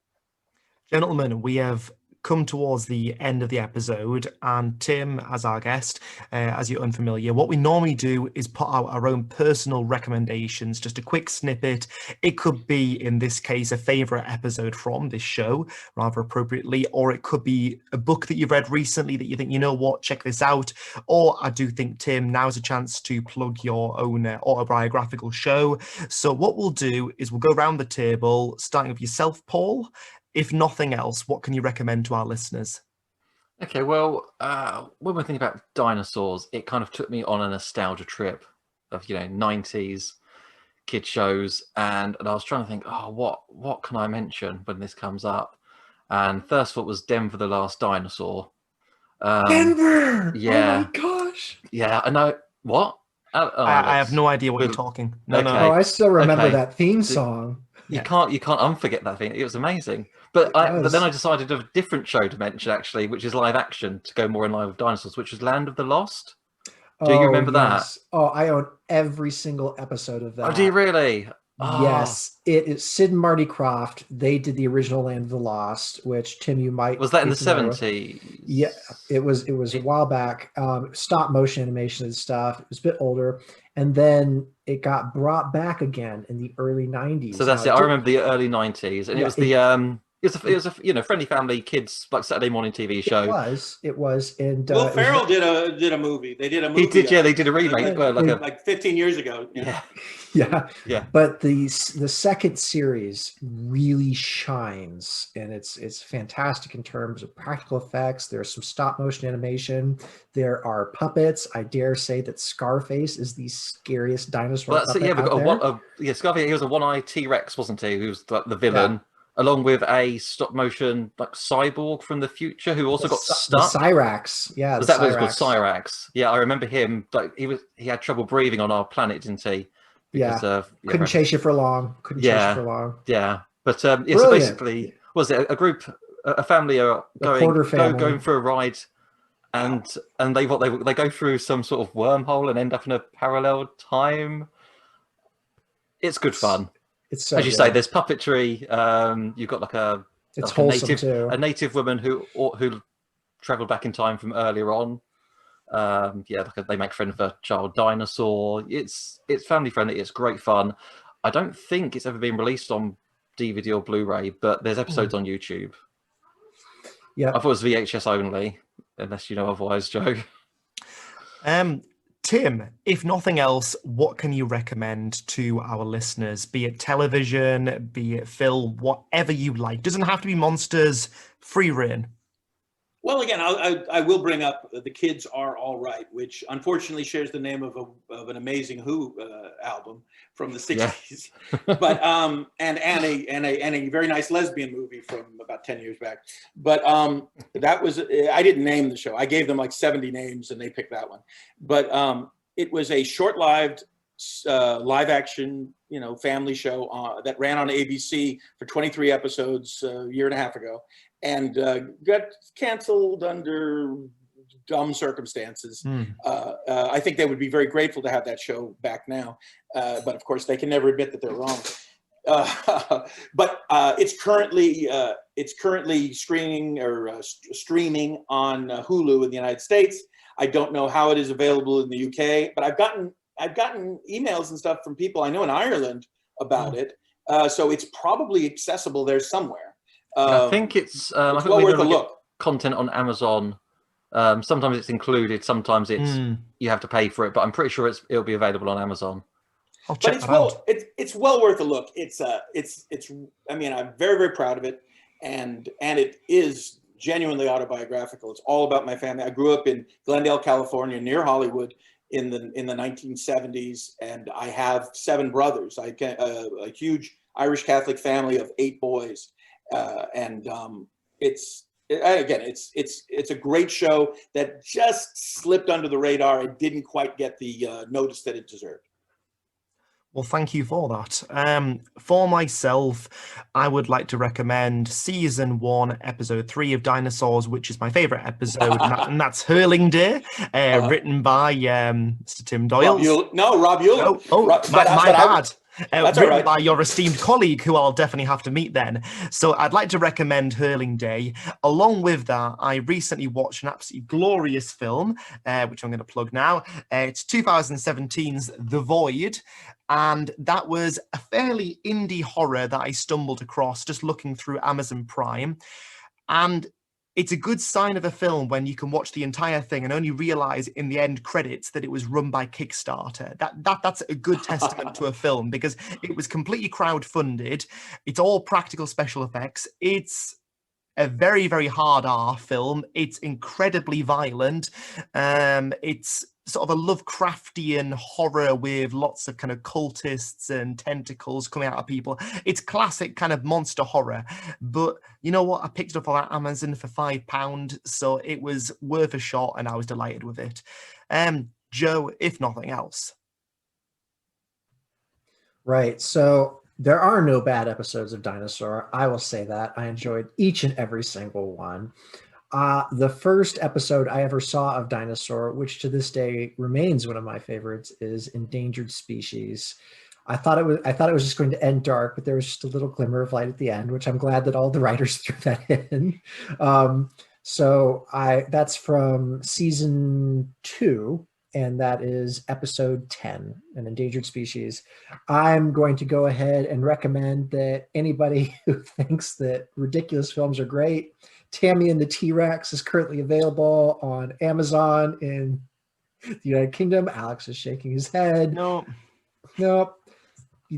Gentlemen, we have come towards the end of the episode, and Tim, as our guest, as you're unfamiliar, what we normally do is put out our own personal recommendations, just a quick snippet. It could be, in this case, a favorite episode from this show, rather appropriately, or it could be a book that you've read recently that you think, check this out. Or I do think, Tim, now's a chance to plug your own autobiographical show. So what we'll do is we'll go around the table, starting with yourself, Paul. If nothing else, what can you recommend to our listeners? Okay, well, when we're thinking about dinosaurs, it kind of took me on a nostalgia trip of 90s kid shows, and I was trying to think, what can I mention when this comes up? And first thought was Denver the Last Dinosaur. Denver! Yeah. Oh my gosh! Yeah, I know. What? I have no idea what you're talking. No. Oh, I still remember that theme song. You can't unforget that thing. It was amazing. But then I decided of a different show to mention, actually, which is live action, to go more in line with dinosaurs, which was Land of the Lost. Do you remember that? Oh, I own every single episode of that. Oh, do you really? Yes, it's Sid and Marty Krofft. They did the original Land of the Lost, which Tim, you might was that in the 70s? Yeah, it was a while back. Stop motion animation and stuff. It was a bit older, and then it got brought back again in the early 90s. So that's it. I remember the early 90s, and it was a friendly family kids like Saturday morning TV show. It was, and Will Ferrell did a movie. They did a movie. He did, yeah. They did a remake, like 15 years ago. Yeah. But the second series really shines, and it's fantastic in terms of practical effects. There's some stop motion animation. There are puppets. I dare say that Scarface is the scariest dinosaur. Well, puppet out there. Scarface. He was a one-eyed T-Rex, wasn't he? Who was the villain. Yeah. Along with a stop motion cyborg from the future who also got stuck. The Cyrax, yeah. Was that what it was called? Cyrax. Yeah, I remember him. Like he had trouble breathing on our planet, didn't he? Because couldn't chase you for long. Yeah, but so basically, was it a family are going for a ride, and they go through some sort of wormhole and end up in a parallel time. It's good fun. It's so as you say, there's puppetry. You've got a native woman who travelled back in time from earlier on. They make friends with a child dinosaur. It's family friendly. It's great fun. I don't think it's ever been released on DVD or Blu-ray, but there's episodes on YouTube. Yeah, I thought it was VHS only, unless you know otherwise, Joe. Tim, if nothing else, what can you recommend to our listeners? Be it television, be it film, whatever you like. Doesn't have to be monsters. Free rein. Well, again, I will bring up The Kids Are All Right, which unfortunately shares the name of an amazing Who album from the 60s, yeah. But and a very nice lesbian movie from about 10 years back. But that was, I didn't name the show. I gave them like 70 names and they picked that one. But it was a short-lived live action family show that ran on ABC for 23 episodes a year and a half ago, and got canceled under dumb circumstances. I think they would be very grateful to have that show back now, but of course they can never admit that they're wrong. But it's currently screening or streaming on Hulu in the United States. I don't know how it is available in the UK, but I've gotten emails and stuff from people I know in Ireland about it. So it's probably accessible there somewhere. I think it's well worth a look. Content on Amazon. Sometimes it's included, sometimes it's you have to pay for it, but I'm pretty sure it'll be available on Amazon. I'll check that out. It's well worth a look. I mean, I'm very, very proud of it, and it is genuinely autobiographical. It's all about my family. I grew up in Glendale, California, near Hollywood in the 1970s, and I have 7 brothers. A huge Irish Catholic family of 8 boys, and it's a great show that just slipped under the radar and didn't quite get the notice that it deserved. Well, thank you for that. For myself, I would like to recommend season 1, episode 3 of Dinosaurs, which is my favorite episode, and that's Hurling Day, written by Mr. Tim Doyle. Rob Euler. My bad. That's written all right. by your esteemed colleague, who I'll definitely have to meet then. So I'd like to recommend Hurling Day. Along with that, I recently watched an absolutely glorious film, which I'm going to plug now. It's 2017's The Void. And that was a fairly indie horror that I stumbled across just looking through Amazon Prime. And it's a good sign of a film when you can watch the entire thing and only realize in the end credits that it was run by Kickstarter. That's a good testament to a film, because it was completely crowdfunded. It's all practical special effects. It's a very, very hard R film. It's incredibly violent. It's sort of a Lovecraftian horror with lots of kind of cultists and tentacles coming out of people. It's classic kind of monster horror. But you know what? I picked it up on Amazon for £5, so it was worth a shot, and I was delighted with it. Joe, if nothing else. Right. So there are no bad episodes of Dinosaur. I will say that. I enjoyed each and every single one. The first episode I ever saw of Dinosaur, which to this day remains one of my favorites, is Endangered Species. I thought it was just going to end dark, but there was just a little glimmer of light at the end, which I'm glad that all the writers threw that in. That's from season 2, and that is episode 10, An Endangered Species. I'm going to go ahead and recommend that anybody who thinks that ridiculous films are great, Tammy and the T-Rex is currently available on Amazon in the United Kingdom. Alex is shaking his head. No. You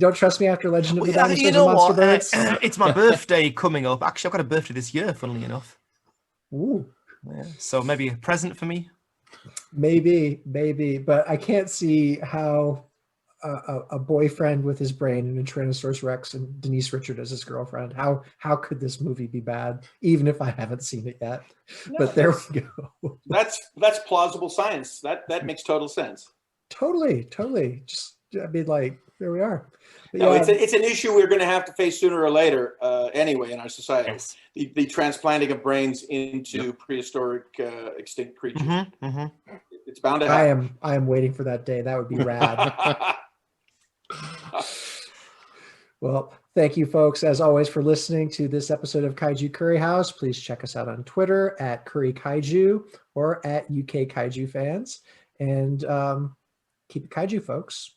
don't trust me after Legend of the Dinosaurs you know and Monster what? Birds? It's my birthday coming up. Actually, I've got a birthday this year, funnily enough. Ooh. Yeah, so maybe a present for me? Maybe. But I can't see how a boyfriend with his brain and a Tyrannosaurus Rex and Denise Richards as his girlfriend, how could this movie be bad, even if I haven't seen it yet? No, but there we go. That's plausible science. That makes total sense. Totally. Just, I mean, like, there we are. But no, yeah. it's an issue we're going to have to face sooner or later anyway in our society. Yes. The transplanting of brains into prehistoric extinct creatures. It's bound to happen. I am waiting for that day. That would be rad. Well, thank you, folks, as always, for listening to this episode of Kaiju Curry House. Please check us out on Twitter at Curry Kaiju or at UK Kaiju Fans. And keep it Kaiju, folks.